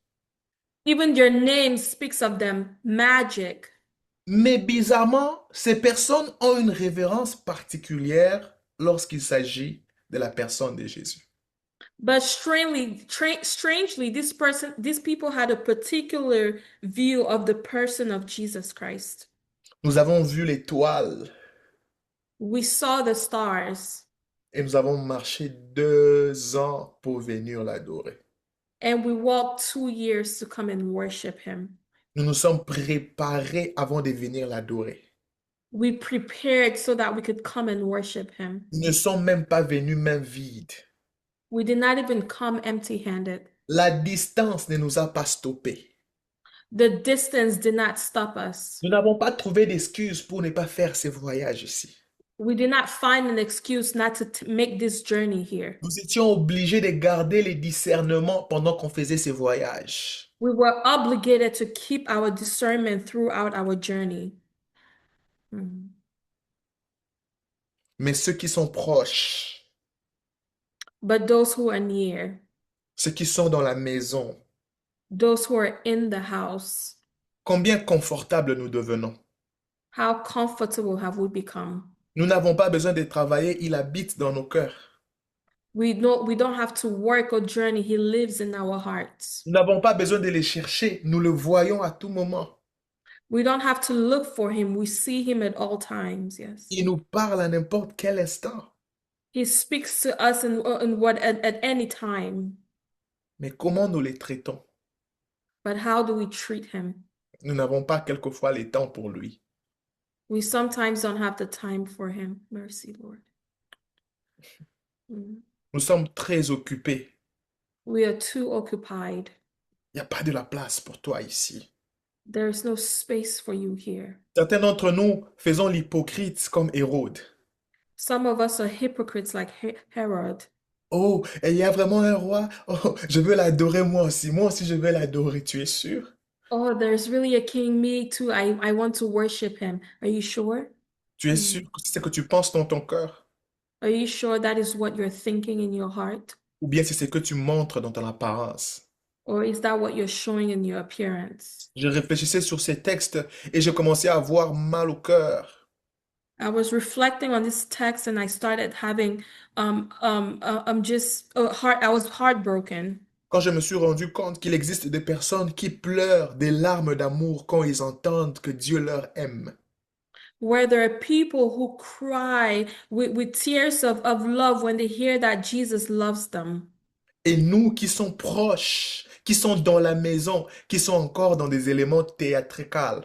Even your name speaks of them. Magic. Mais bizarrement, ces personnes ont une révérence particulière lorsqu'il s'agit de la personne de Jésus. But strangely, these people had a particular view of the person of Jesus Christ. Nous avons vu l'étoile We saw the stars et nous avons marché 2 ans pour venir l'adorer. and we walked 2 years to come and worship him. Nous nous sommes préparés avant de venir l'adorer. We prepared so that we could come and worship him. Nous ne sommes même pas venus main vide. We did not even come empty-handed. La distance ne nous a pas stoppés. The distance did not stop us. Nous n'avons pas trouvé d'excuses pour ne pas faire ce voyage ici. We did not find an excuse not to make this journey here. Nous étions obligés de garder les discernements pendant qu'on faisait ces voyages. We were obligated to keep our discernment throughout our journey. Mhm. Mais ceux qui sont proches, But those who are near, ceux qui sont dans la maison, those who are in the house, combien confortables nous devenons. how comfortable have we become? Nous n'avons pas besoin de travailler, il habite dans nos cœurs. We don't have to work or journey. He lives in our hearts. Nous n'avons pas besoin de les chercher, nous le voyons à tout moment. We don't have to look for him. We see him at all times. Yes. Il nous parle à n'importe quel instant. He speaks to us at any time. Mais comment nous les traitons? But how do we treat him? Nous n'avons pas quelquefois le temps pour lui. We sometimes don't have the time for him. Mercy, Lord. Mm. Nous sommes très occupés. We are too occupied. Il n'y a pas de la place pour toi ici. There is no space for you here. Certains d'entre nous faisons l'hypocrite comme Hérode. Some of us are hypocrites like Herod. Oh, il y a vraiment un roi? Oh, je veux l'adorer moi aussi. Moi aussi, je veux l'adorer. Tu es sûr? Oh, there's really a king. Me too. I want to worship him. Are you sure? Tu es sûr que c'est ce que tu penses dans ton cœur? Are you sure that is what you're thinking in your heart? Ou bien c'est ce que tu montres dans ton apparence? Or is that what you're showing in your appearance? Je réfléchissais sur ces textes et j'ai commencé à avoir mal au cœur. I was reflecting on this text and I started having I was heartbroken Quand je me suis rendu compte qu'il existe des personnes qui pleurent des larmes d'amour quand ils entendent que Dieu leur aime. where there are people who cry with tears of love when they hear that Jesus loves them. Et nous qui sommes proches, qui sont dans la maison, qui sont encore dans des éléments théâtricaux,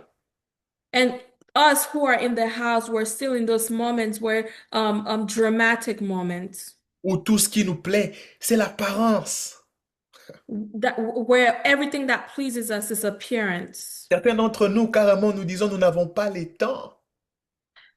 And us who are in the house, we're still in those moments where dramatic moments où tout ce qui nous plaît, c'est l'apparence. that where everything that pleases us is appearance. Certains d'entre nous, carrément, nous disons, nous n'avons pas le temps.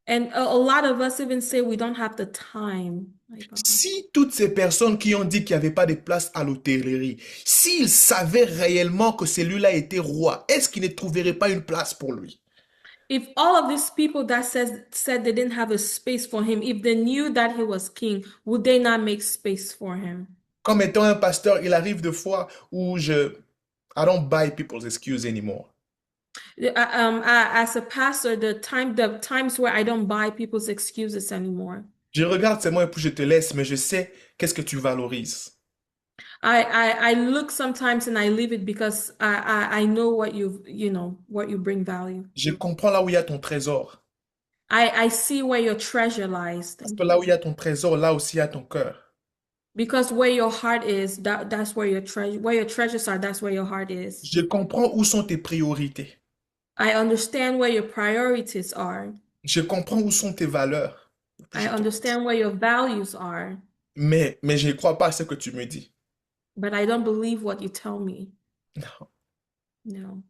And a lot of us even say we don't have the time. My God. Si toutes ces personnes qui ont dit qu'il n'y avait pas de place à l'hôtellerie, s'ils savaient réellement que celui-là était roi, est-ce qu'ils ne trouveraient pas une place pour lui? If all of these people that said they didn't have a space for him, if they knew that he was king, would they not make space for him? Comme étant un pasteur, il arrive des fois où I don't buy people's excuses anymore. As a pastor, the times where I don't buy people's excuses anymore. Je regarde seulement et puis je te laisse, mais je sais qu'est-ce que tu valorises. I look sometimes and I leave it because I know what what you bring value. Je comprends là où il y a ton trésor. I see where your treasure lies. Parce que là où il y a ton trésor, là aussi il y a ton cœur. Because where your heart is, that's where your treasures are, that's where your heart is. Je comprends où sont tes priorités. I understand where your priorities are. Je comprends où sont tes valeurs. I understand where your values are. Mais je ne crois pas à ce que tu me dis. But I don't believe what you tell me. Non. No.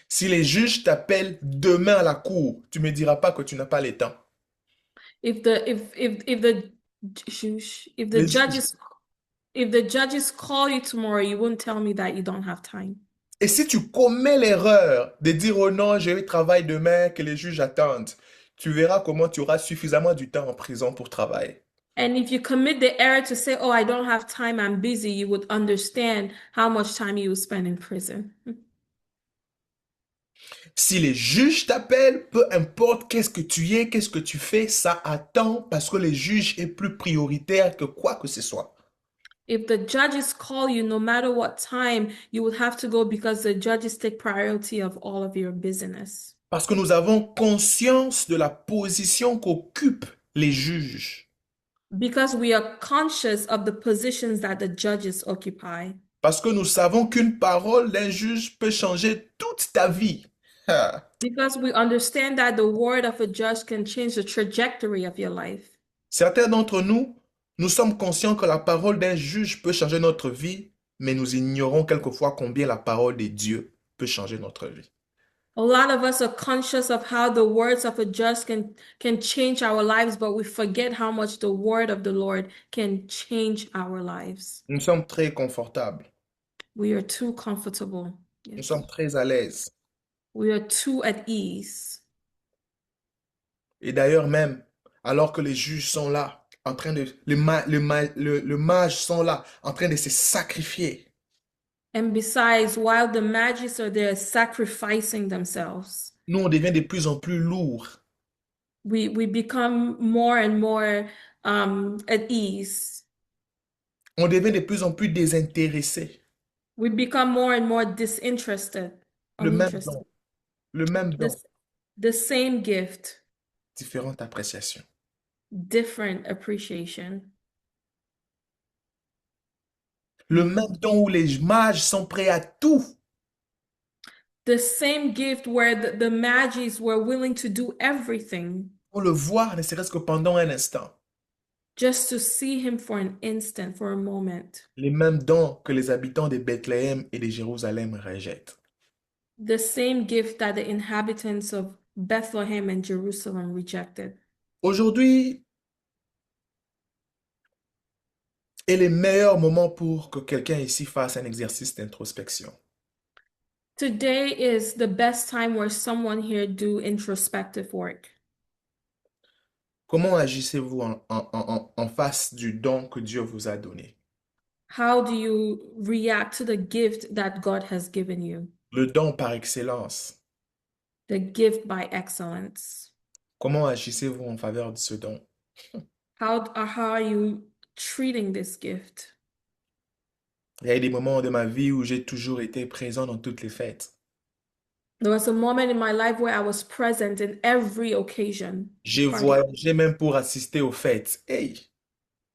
Si les juges t'appellent demain à la cour, tu me diras pas que tu n'as pas le temps. If the Les juges. if the judges call you tomorrow, you won't tell me that you don't have time. Et si tu commets l'erreur de dire oh non, j'ai eu travail demain, que les juges attendent, tu verras comment tu auras suffisamment du temps en prison pour travailler. And if you commit the error to say, "Oh, I don't have time, I'm busy," you would understand how much time you would spend in prison. Si les juges t'appellent, peu importe qu'est-ce que tu es, qu'est-ce que tu fais, ça attend parce que les juges est plus prioritaire que quoi que ce soit. If the judges call you, no matter what time, you would have to go because the judges take priority of all of your business. Parce que nous avons conscience de la position qu'occupent les juges. Because we are conscious of the positions that the judges occupy. Parce que nous savons qu'une parole d'un juge peut changer toute ta vie. Ah. Because we understand that the word of a judge can change the trajectory of your life. Certains d'entre nous, nous sommes conscients que la parole d'un juge peut changer notre vie, mais nous ignorons quelquefois combien la parole de Dieu peut changer notre vie. A lot of us are conscious of how the words of a judge can change our lives, but we forget how much the word of the Lord can change our lives. Nous sommes très confortables, We are too comfortable. nous Yes. sommes très à l'aise. We are too at ease. Et d'ailleurs même, alors que les juges sont là, en train de, le mage sont là, en train de se sacrifier, And besides, while the magics are there sacrificing themselves, nous, on devient de plus en plus lourds. we become more and more at ease. On devient de plus en plus désintéressés. We become more and more disinterested, Le même uninterested. don, le même don, This the same gift, différente appréciation. different appreciation. Le même don où les mages sont prêts à tout. The same gift where the Magis were willing to do everything Pour le voir, ne serait-ce que pendant un instant. just to see him for an instant, for a moment. Les mêmes dons que les habitants de Bethléem et de Jérusalem rejettent. The same gift that the inhabitants of Bethlehem and Jerusalem rejected. Aujourd'hui est le meilleur moment pour que quelqu'un ici fasse un exercice d'introspection. Today is the best time where someone here do introspective work. Comment agissez-vous en face du don que Dieu vous a donné? How do you react to the gift that God has given you? Le don par excellence. The gift by excellence. Comment agissez-vous en faveur de ce don? How are you treating this gift? Il y a eu des moments de ma vie où j'ai toujours été présent dans toutes les fêtes. There was a moment in my life where I was present in every occasion, J'ai party. voyagé même pour assister aux fêtes. Hey,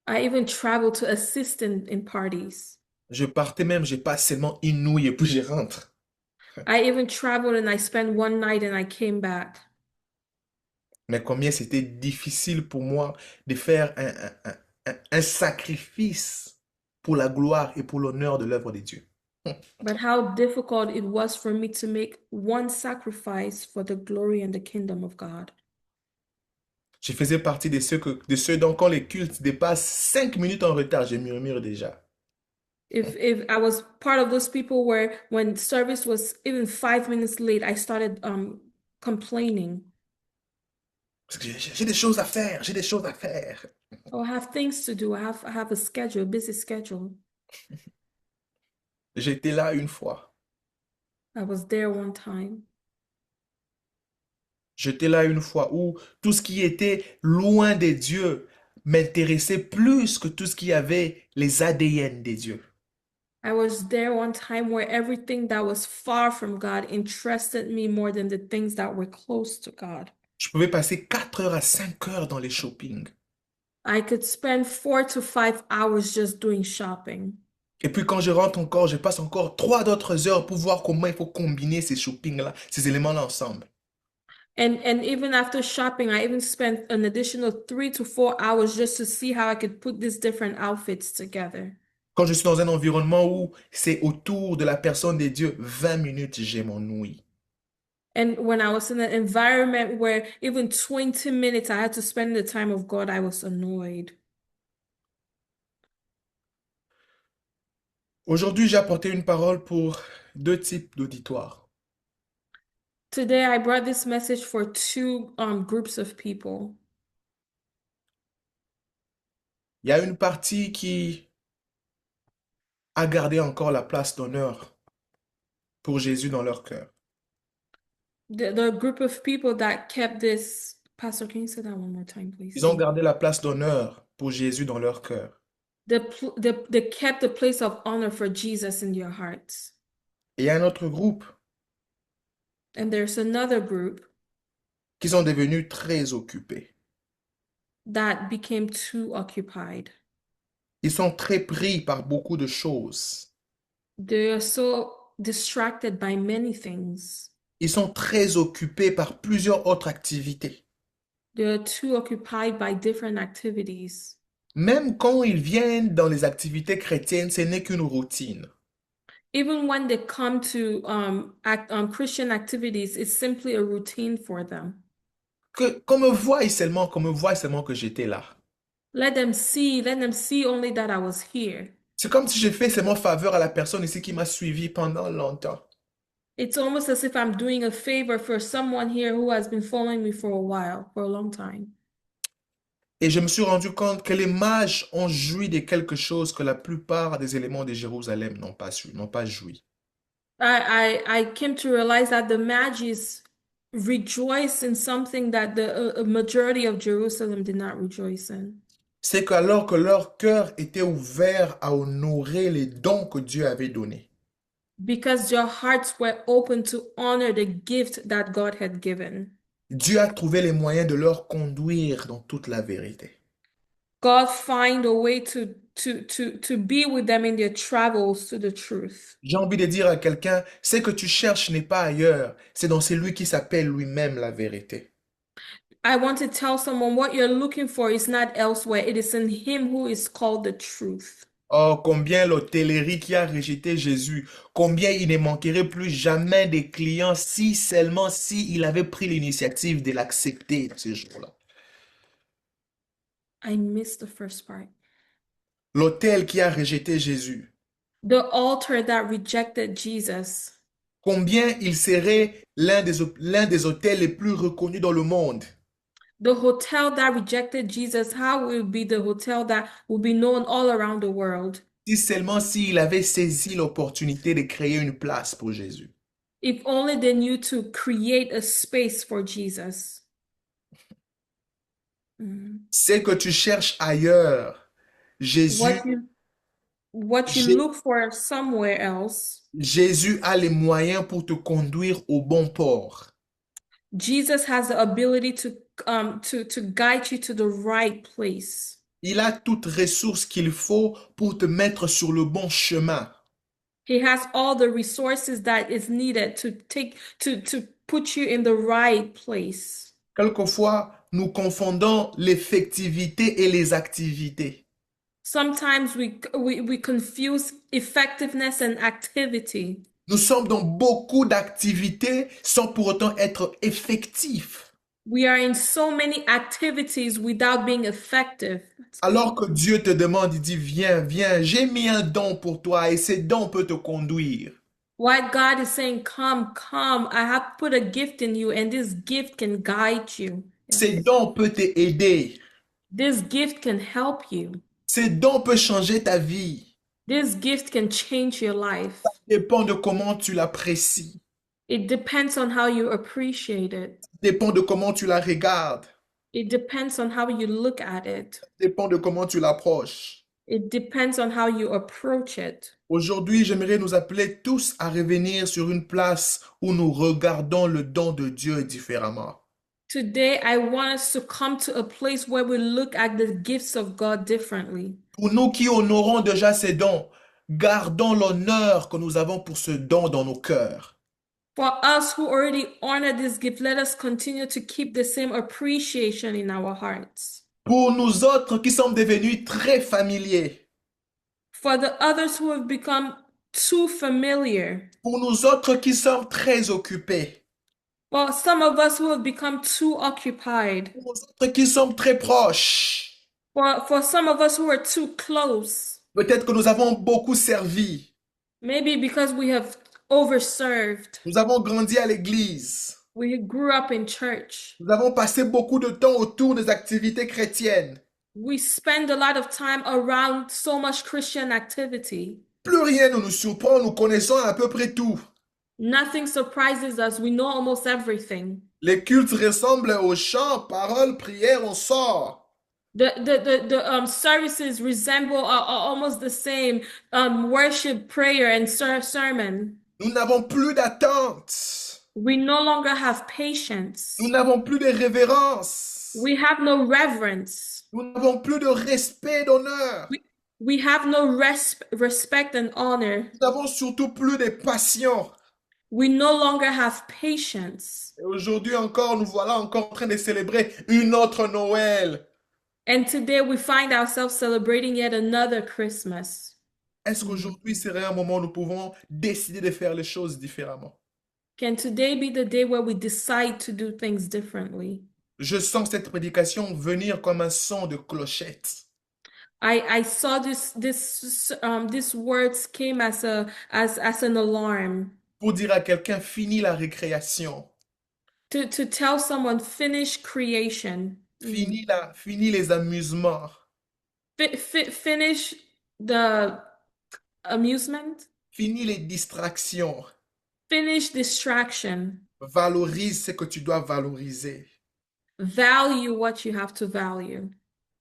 I even traveled to assist in parties. je partais même, je passe seulement une nuit et puis je rentre. I even traveled and I spent one night and I came back. Mais combien c'était difficile pour moi de faire un sacrifice pour la gloire et pour l'honneur de l'œuvre de Dieu. But how difficult it was for me to make one sacrifice for the glory and the kingdom of God. Je faisais partie de ceux dont quand les cultes dépassent 5 minutes en retard, je murmure déjà. If I was part of those people where when service was even 5 minutes late, I started complaining. Parce que j'ai des choses à faire, j'ai des choses à faire. Oh, I have things to do. I have a schedule, a busy schedule. J'étais là une fois. I was there one time. J'étais là une fois où tout ce qui était loin des dieux m'intéressait plus que tout ce qui avait les ADN des dieux. I was there one time where everything that was far from God interested me more than the things that were close to God. Je pouvais passer 4 heures à 5 heures dans les shopping. I could spend 4 to 5 hours just doing shopping. Et puis quand je rentre encore, je passe encore 3 d'autres heures pour voir comment il faut combiner ces shopping-là, ces éléments-là ensemble. And even after shopping, I even spent an additional 3 to 4 hours just to see how I could put these different outfits together. Quand je suis dans un environnement où c'est autour de la personne des dieux, 20 minutes, j'ai mon ouïe. And when I was in an environment where even 20 minutes I had to spend the time of God, I was annoyed. Aujourd'hui, j'ai apporté une parole pour deux types d'auditoires. Today, I brought this message for two groups of people. Il y a une partie qui a gardé encore la place d'honneur pour Jésus dans leur cœur. The group of people that kept this. Pastor, can you say that one more time, Ils please? ont gardé la place d'honneur pour Jésus dans leur cœur. They kept the place of honor for Jesus in their hearts. Et il y a un autre groupe And there's another group qui sont devenus très occupés. that became too occupied. Ils sont très pris par beaucoup de choses. They are so distracted by many things. Ils sont très occupés par plusieurs autres activités. They are too occupied by different activities. Même quand ils viennent dans les activités chrétiennes, ce n'est qu'une routine. Even when they come to Christian activities, it's simply a routine for them. Qu'on me voie seulement, qu'on me voie seulement que j'étais là. Let them see only that I was here. C'est comme si je fais seulement faveur à la personne ici qui m'a suivi pendant longtemps. It's almost as if I'm doing a favor for someone here who has been following me for a while, for a long time. Et je me suis rendu compte que les mages ont joui de quelque chose que la plupart des éléments de Jérusalem n'ont pas su, n'ont pas joui. I came to realize that the Magi's rejoice in something that the a majority of Jerusalem did not rejoice in. C'est qu'alors que leur cœur était ouvert à honorer les dons que Dieu avait donnés, Because their hearts were open to honor the gift that God had given. Dieu a trouvé les moyens de leur conduire dans toute la vérité. God find a way to be with them in their travels to the truth. J'ai envie de dire à quelqu'un, ce que tu cherches n'est pas ailleurs, c'est dans celui qui s'appelle lui-même la vérité. I want to tell someone what you're looking for is not elsewhere. It is in him who is called the truth. Oh, combien l'hôtellerie qui a rejeté Jésus, combien il ne manquerait plus jamais de clients si seulement si il avait pris l'initiative de l'accepter ce jour-là. I missed the first part. L'hôtel qui a rejeté Jésus, The altar that rejected Jesus. combien il serait l'un des hôtels les plus reconnus dans le monde. The hotel that rejected Jesus, how will be the hotel that will be known all around the world? Si seulement s'il avait saisi l'opportunité de créer une place pour Jésus. If only they knew to create a space for Jesus. C'est que tu cherches ailleurs. Jésus, What you Jé- look for somewhere else, Jésus a les moyens pour te conduire au bon port. Jesus has the ability to guide you to the right place. Il a toute ressource qu'il faut pour te mettre sur le bon chemin. He has all the resources that is needed to put you in the right place. Quelquefois, nous confondons l'effectivité et les activités. Sometimes we confuse effectiveness and activity. Nous sommes dans beaucoup d'activités sans pour autant être effectifs. We are in so many activities without being effective. Alors que Dieu te demande, il dit, viens, viens, j'ai mis un don pour toi et ce don peut te conduire. Why God is saying, come, come, I have put a gift in you, and this gift can guide you. Ce don peut t'aider. This gift can help you. Ce don peut changer ta vie. This gift can change your life. Ça dépend de comment tu l'apprécies. It depends on how you appreciate it. Ça dépend de comment tu la regardes. It depends on how you look at it. Ça dépend de comment tu l'approches. It depends on how you approach it. Aujourd'hui, j'aimerais nous appeler tous à revenir sur une place où nous regardons le don de Dieu différemment. Today, I want us to come to a place where we look at the gifts of God differently. Pour nous qui honorons déjà ces dons, gardons l'honneur que nous avons pour ce don dans nos cœurs. For us who already honor this gift, let us continue to keep the same appreciation in our hearts. Pour nous autres qui sommes devenus très familiers, For the others who have become too familiar, pour nous autres qui sommes très occupés, for some of us who have become too occupied, pour nous autres qui sommes très proches, for some of us who are too close, peut-être que nous avons beaucoup servi, maybe because we have overserved, nous avons grandi à l'église, we grew up in church, nous avons passé beaucoup de temps autour des activités chrétiennes. We spend a lot of time around so much Christian activity. Plus rien ne nous surprend, nous connaissons à peu près tout. Nothing surprises us. We know almost everything. Les cultes ressemblent aux chants, paroles, prières, on sort. The services resemble are almost the same worship, prayer, and sermon. Nous n'avons plus d'attente. We no longer have Nous patience. n'avons plus de révérence. We have no reverence. Nous n'avons plus de respect, d'honneur. We, we have no respect and honor. Nous n'avons surtout plus de passion. We no longer have patience. Et aujourd'hui encore, nous voilà encore en train de célébrer une autre Noël. And today we find ourselves celebrating yet another Christmas. Est-ce qu'aujourd'hui serait un moment où nous pouvons décider de faire les choses différemment? Can today be the day where we decide to do things differently? Je sens cette prédication venir comme un son de clochette. I saw this words came as an alarm Pour dire à quelqu'un, fini la récréation. to tell someone finish creation. Fini les amusements. Finish the amusement. Fini les distractions. Finish distraction. Valorise ce que tu dois valoriser. Value what you have to value.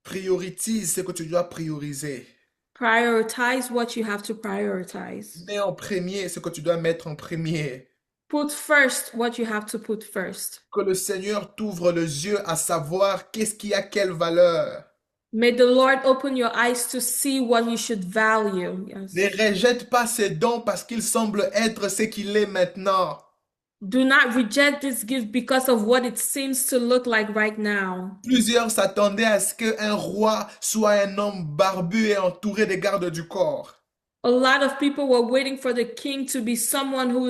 Prioritise ce que tu dois prioriser. Prioritize what you have to prioritize. Mets en premier ce que tu dois mettre en premier. Put first what you have to put first. Que le Seigneur t'ouvre les yeux à savoir qu'est-ce qui a quelle valeur. May the Lord open your eyes to see what you should value. Yes. Ne rejette pas ces dons parce qu'il semble être ce qu'il est maintenant. Do not reject this gift because of what it seems to look like right now. Plusieurs s'attendaient à ce qu'un roi soit un homme barbu et entouré de gardes du corps. A lot of people were waiting for the king to be someone who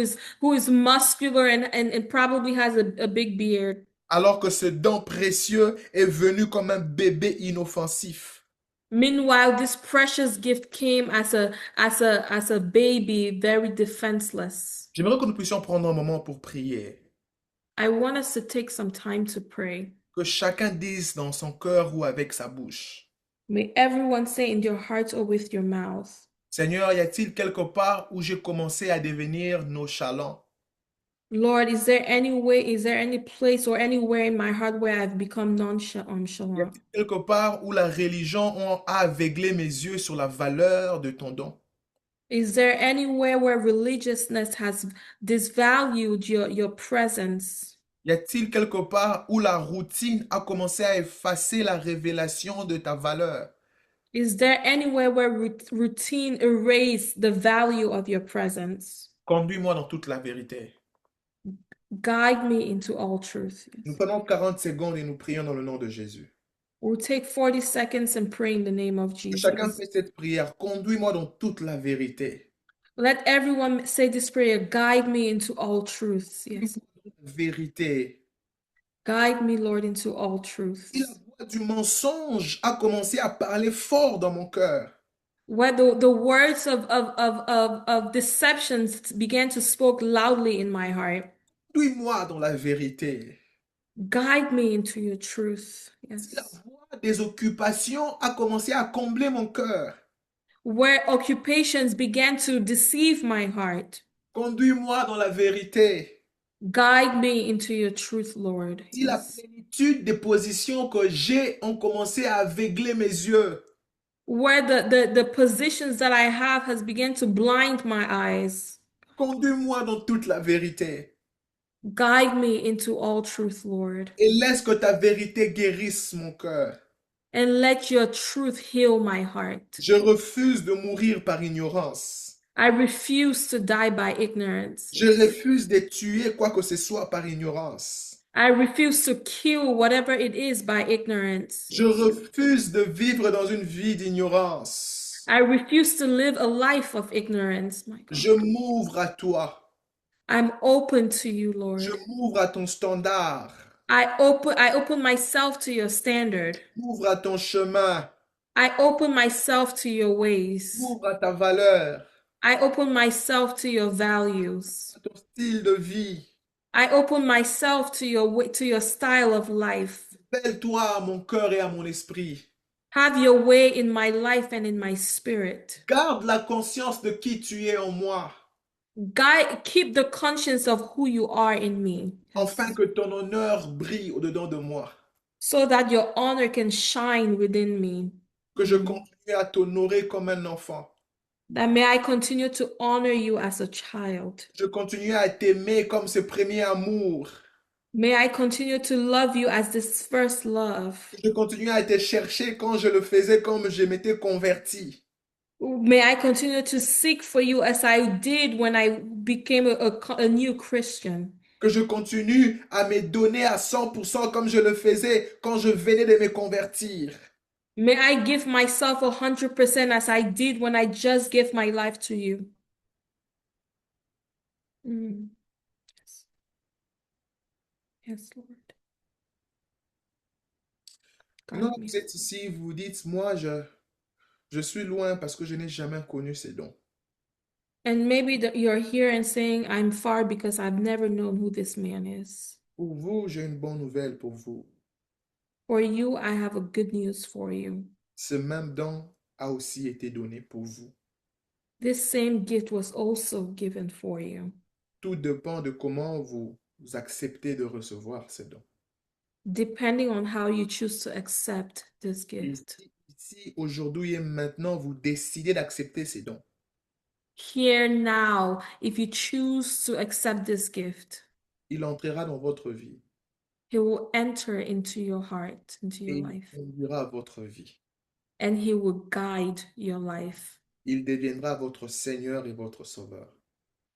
is muscular and probably has a big beard. Alors que ce don précieux est venu comme un bébé inoffensif. Meanwhile, this precious gift came as a baby, very defenseless. J'aimerais que nous puissions prendre un moment pour prier. I want us to take some time to pray. Que chacun dise dans son cœur ou avec sa bouche. May everyone say in your heart or with your mouth, Seigneur, y a-t-il quelque part où j'ai commencé à devenir nonchalant? Lord, is there any place or anywhere in my heart where I've become Y nonchalant? a-t-il quelque part où la religion a aveuglé mes yeux sur la valeur de ton don? Is there anywhere where religiousness has disvalued your presence? Y a-t-il quelque part où la routine a commencé à effacer la révélation de ta valeur? Is there anywhere where routine erased the value of your presence? Conduis-moi dans toute la vérité. Guide me into all truth. Nous Yes. prenons 40 secondes et nous prions dans le nom de Jésus. We'll take 40 seconds and pray in the name of Que chacun Jesus. fait cette prière. Conduis-moi dans toute la vérité. Let everyone say this prayer. Guide me into all truth. Yes. Vérité. Guide me, Lord, into all truth. Si la voix du mensonge a commencé à parler fort dans mon cœur, Where the words of deceptions began to speak loudly in my heart. conduis-moi dans la vérité. Guide me into your truth. Si la Yes. voix des occupations a commencé à combler mon cœur, Where occupations began to deceive my heart. conduis-moi dans la vérité. Guide me into your truth, Lord. Si la Yes. plénitude des positions que j'ai ont commencé à aveugler mes yeux, Where the positions that I have has begun to blind my eyes. conduis-moi dans toute la vérité. Guide me into all truth, Lord. Et laisse que ta vérité guérisse mon cœur. And let your truth heal my heart. Je refuse de mourir par ignorance. I refuse to die by ignorance. Je refuse de tuer quoi que ce soit par ignorance. I refuse to kill whatever it is by ignorance. Je refuse de vivre dans une vie d'ignorance. I refuse to live a life of ignorance, my God. Je m'ouvre à toi. I'm open to you, Lord. Je m'ouvre à ton standard. I open myself to your standard. M'ouvre à ton chemin. I open myself to your ways. M'ouvre à ta valeur. I open myself to your values. À ton style de vie. I open myself to your style of life. Appelle-toi à mon cœur et à mon esprit. Have your way in my life and in my spirit. Garde la conscience de qui tu es en moi, Keep the conscience of who you are in me. afin Yes. que ton honneur brille au-dedans de moi, So that your honor can shine within me. que je Mm. continue à t'honorer comme un enfant, That may I continue to honor you as a child. je continue à t'aimer comme ce premier amour, May I continue to love you as this first love. je continue à te chercher quand je le faisais, comme je m'étais converti, May I continue to seek for you as I did when I became a new Christian. que je continue à me donner à 100% comme je le faisais quand je venais de me convertir. May I give myself 100% as I did when I just gave my life to you. Mm. Yes. Yes, Lord. Non, Guide me. vous êtes ici, vous vous dites, moi, je suis loin parce que je n'ai jamais connu ces dons. And maybe you're here and saying, I'm far because I've never known who this man is. Pour vous, j'ai une bonne nouvelle pour vous. For you, I have a good news for you. Ce même don a aussi été donné pour vous. This same gift was also given for you. Tout dépend de comment vous acceptez de recevoir ces dons. Depending on how you choose to accept this Et gift. si aujourd'hui et maintenant, vous décidez d'accepter ces dons, Here now, if you choose to accept this gift, il entrera dans votre vie he will enter into your heart, into et your il life, conduira votre vie. and he will guide your life. Il deviendra votre Seigneur et votre Sauveur.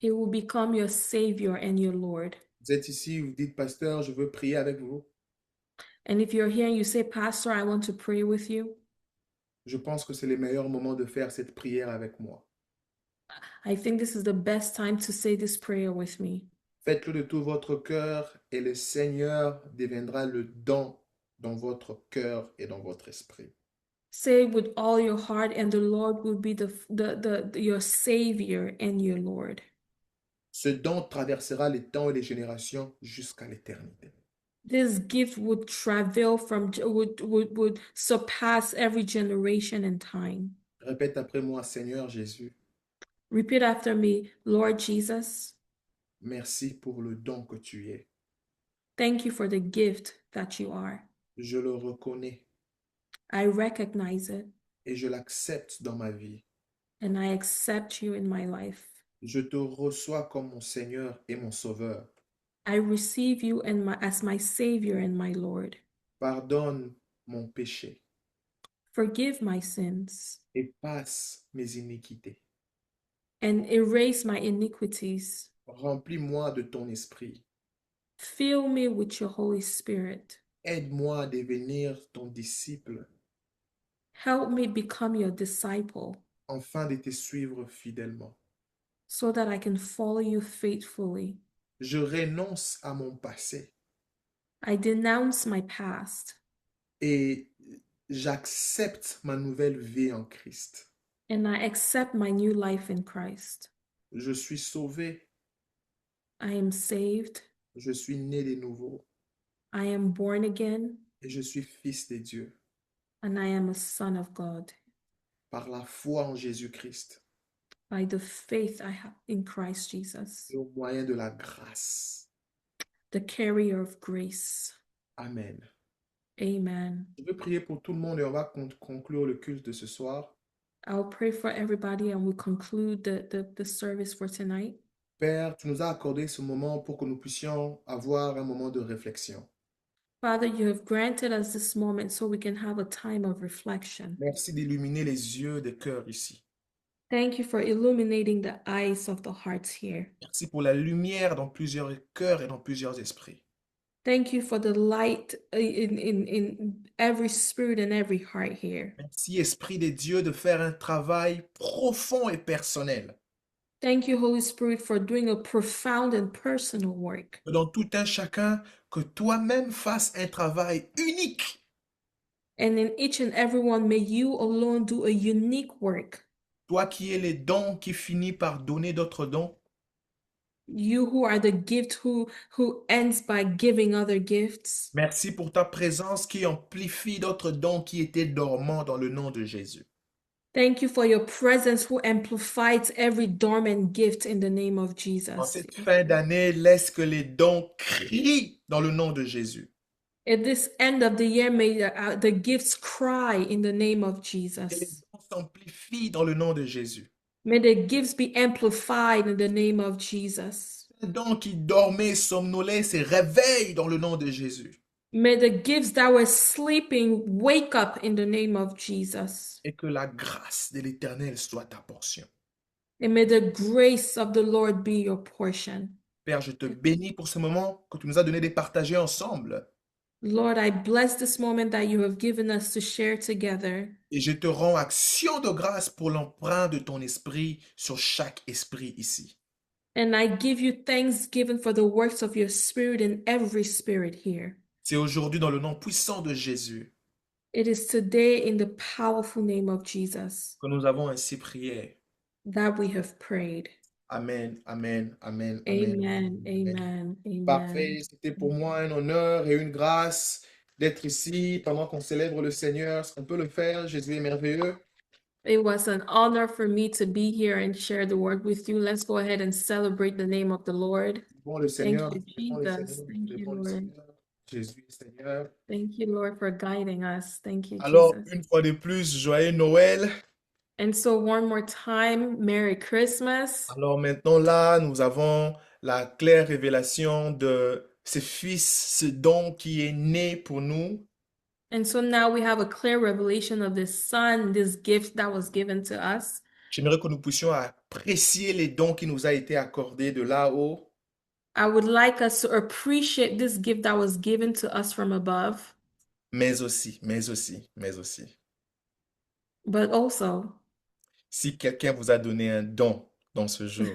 He will become your Savior and your Lord. Vous êtes ici, vous dites, Pasteur, je veux prier avec vous. And if you're here and you say, Pastor, I want to pray with you, Je pense que c'est le meilleur moment de faire cette prière avec moi. I think this is the best time to say this prayer with me. Faites-le de tout votre cœur et le Seigneur deviendra le don dans votre cœur et dans votre esprit. Say it with all your heart, and the Lord will be your Savior and your Lord. Ce don traversera les temps et les générations jusqu'à l'éternité. This gift would travel would surpass every generation and time. Répète après moi, Seigneur Jésus, Repeat after me, Lord Jesus, merci pour le don que tu es. thank you for the gift that you are. Je le reconnais I recognize it et je l'accepte dans ma vie. and I accept you in my life. Je te reçois comme mon Seigneur et mon Sauveur. I receive you as my Savior and my Lord. Pardonne mon péché Forgive my sins et passe mes iniquités. and erase my iniquities. Remplis-moi de ton esprit. Fill me with your Holy Spirit. Aide-moi à devenir ton disciple Help me become your disciple afin de te suivre fidèlement. so that I can follow you faithfully. Je renonce à mon passé I denounce my past et j'accepte ma nouvelle vie en Christ. and I accept my new life in Christ. Je suis sauvé, I am saved. je suis né de nouveau I am born again et je suis fils de Dieu and I am a son of God par la foi en Jésus-Christ by the faith I have in Christ Jesus, et au moyen de la grâce. the carrier of grace. Amen. Amen. Je veux prier pour tout le monde et on va conclure le culte de ce soir. I'll pray for everybody and we'll conclude the service for tonight. Père, tu nous as accordé ce moment pour que nous puissions avoir un moment de réflexion. Father, you have granted us this moment so we can have a time of reflection. Merci d'illuminer les yeux des cœurs ici. Thank you for illuminating the eyes of the hearts here. Merci pour la lumière dans plusieurs cœurs et dans plusieurs esprits. Thank you for the light in every spirit and every heart here. Merci, Esprit de Dieu, de faire un travail profond et personnel. Thank you, Holy Spirit, for doing a profound and personal work. Que dans tout un chacun, que toi-même fasses un travail unique. And in each and every one, may you alone do a unique work. Toi qui es les dons, qui finis par donner d'autres dons. You who are the gift who ends by giving other gifts. Merci pour ta présence qui amplifie d'autres dons qui étaient dormants dans le nom de Jésus. Thank you for your presence who amplifies every dormant gift in the name of En Jesus. cette fin d'année, laisse que les dons crient dans le nom de Jésus. At this end of the year, may the gifts cry in the name of Que les Jesus. dons s'amplifient dans le nom de Jésus. May the gifts be amplified in the name of Jesus. Les dons qui dormaient, somnolaient, se réveillent dans le nom de Jésus. May the gifts that were sleeping wake up in the name of Jesus. Et que la grâce de l'Éternel soit ta portion. And may the grace of the Lord be your portion. Père, je te bénis pour ce moment que tu nous as donné de partager ensemble. Lord, I bless this moment that you have given us to share together. Et je te rends action de grâce pour l'emprunt de ton esprit sur chaque esprit ici. And I give you thanksgiving for the works of your spirit in every spirit here. C'est aujourd'hui dans le nom puissant de Jésus It is today in the powerful name of Jesus que nous avons ainsi prié. that we have prayed. Amen, amen, amen, amen, Amen, amen. amen, Parfait, amen. c'était pour moi un honneur et une grâce d'être ici pendant qu'on célèbre le Seigneur. On peut le faire, Jésus est merveilleux. It was an honor for me to be here and share the word with you. Let's go ahead and celebrate the name of the Lord. Bon le Thank Seigneur, you, bon le Seigneur, Jesus. Thank you, bon le Lord. Seigneur. Jésus est Seigneur. Thank you, Lord, for guiding us. Thank you, Alors, Jesus. une fois de plus, joyeux Noël. And so, one more time, Merry Christmas. Alors maintenant, là, nous avons la claire révélation de ce Fils, ce don qui est né pour nous. And so now we have a clear revelation of this Son, this gift that was given to us. J'aimerais que nous puissions apprécier les dons qui nous a été accordés de là-haut, I would like us to appreciate this gift that was given to us from above, mais aussi. but also, Si quelqu'un vous a donné un don dans ce jour,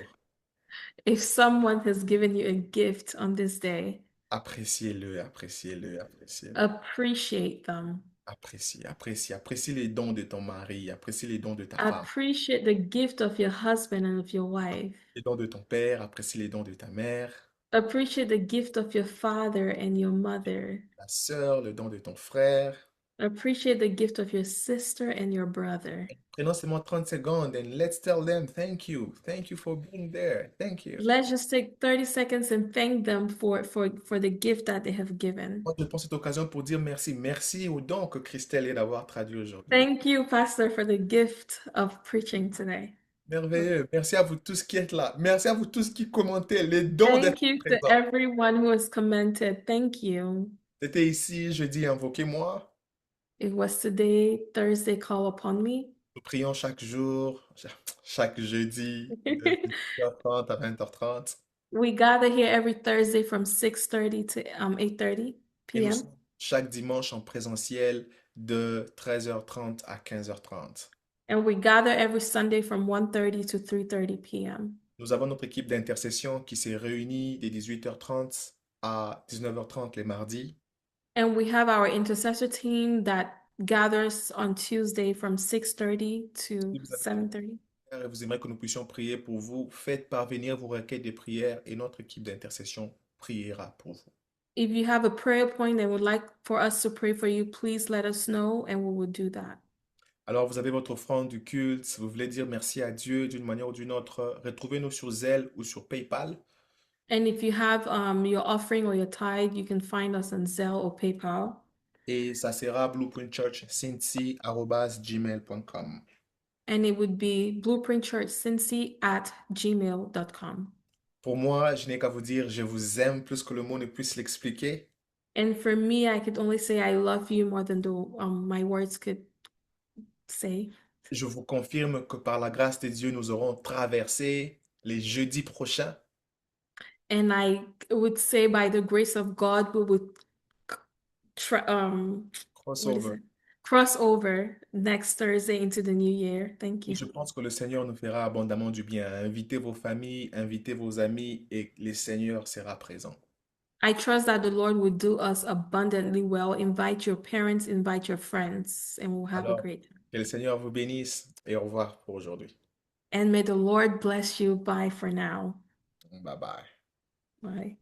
if someone has given you a gift on this day, appréciez-le, appréciez-le, appréciez-le. appreciate them. Apprécie les dons de ton mari, apprécie les dons de ta femme, Appreciate the gift of your husband and of your wife. les dons de ton père, apprécie les dons de ta mère, Appreciate the gift of your father and your mother. ta sœur, le don de ton frère. Appreciate the gift of your sister and your brother. Prenons seulement 30 secondes and let's tell them thank you. Thank you for being there. Thank you. Let's just take 30 seconds and thank them for the gift that they have given. Moi, je prends cette occasion pour dire merci. Merci aux dons que Christelle est d'avoir traduit aujourd'hui. Thank you, Pastor, for the gift of preaching today. Merveilleux. Merci à vous tous qui êtes là. Merci à vous tous qui commentez les dons d'être Thank you to présents. everyone who has commented. Thank you. C'était ici jeudi, invoquez-moi. It was today, Thursday, call upon me. Nous prions chaque jour, chaque jeudi, de 18h30 à 20h30. We gather here every Thursday from 6:30 to 8:30 Et nous p.m. sommes chaque dimanche en présentiel de 13h30 à 15h30. And we gather every Sunday from 1:30 to 3:30 p.m. Nous avons notre équipe d'intercession qui s'est réunie de 18h30 à 19h30 les mardis. And we have our intercessor team that gathers on Tuesday from 6:30 Si to vous avez 7:30. et vous aimeriez que nous puissions prier pour vous, faites parvenir vos requêtes de prière et notre équipe d'intercession priera pour vous. If you have a prayer point and would like for us to pray for you, please let us know and we will do that. Alors, vous avez votre offrande du culte, si vous voulez dire merci à Dieu d'une manière ou d'une autre, retrouvez-nous sur Zelle ou sur PayPal. And if you have your offering or your tithe, you can find us on Zelle or PayPal. Et ça sera blueprintchurchcincy@gmail.com. And it would be blueprintchurchcincy@gmail.com. Pour moi, je n'ai qu'à vous dire, je vous aime plus que le mot ne puisse l'expliquer. And for me, I could only say I love you more than my words could say. Je vous confirme que par la grâce de Dieu, nous aurons traversé les jeudis prochains. And I would say by the grace of God, we would what is Crossover. it? Cross over next Thursday into the new year. Thank Et you. je pense que le Seigneur nous fera abondamment du bien. Invitez vos familles, invitez vos amis et le Seigneur sera présent. I trust that the Lord will do us abundantly well. Invite your parents, invite your friends, and we'll have a Alors, great time. que le Seigneur vous bénisse et au revoir pour aujourd'hui. And may the Lord bless you. Bye for now. Bye bye. Bye.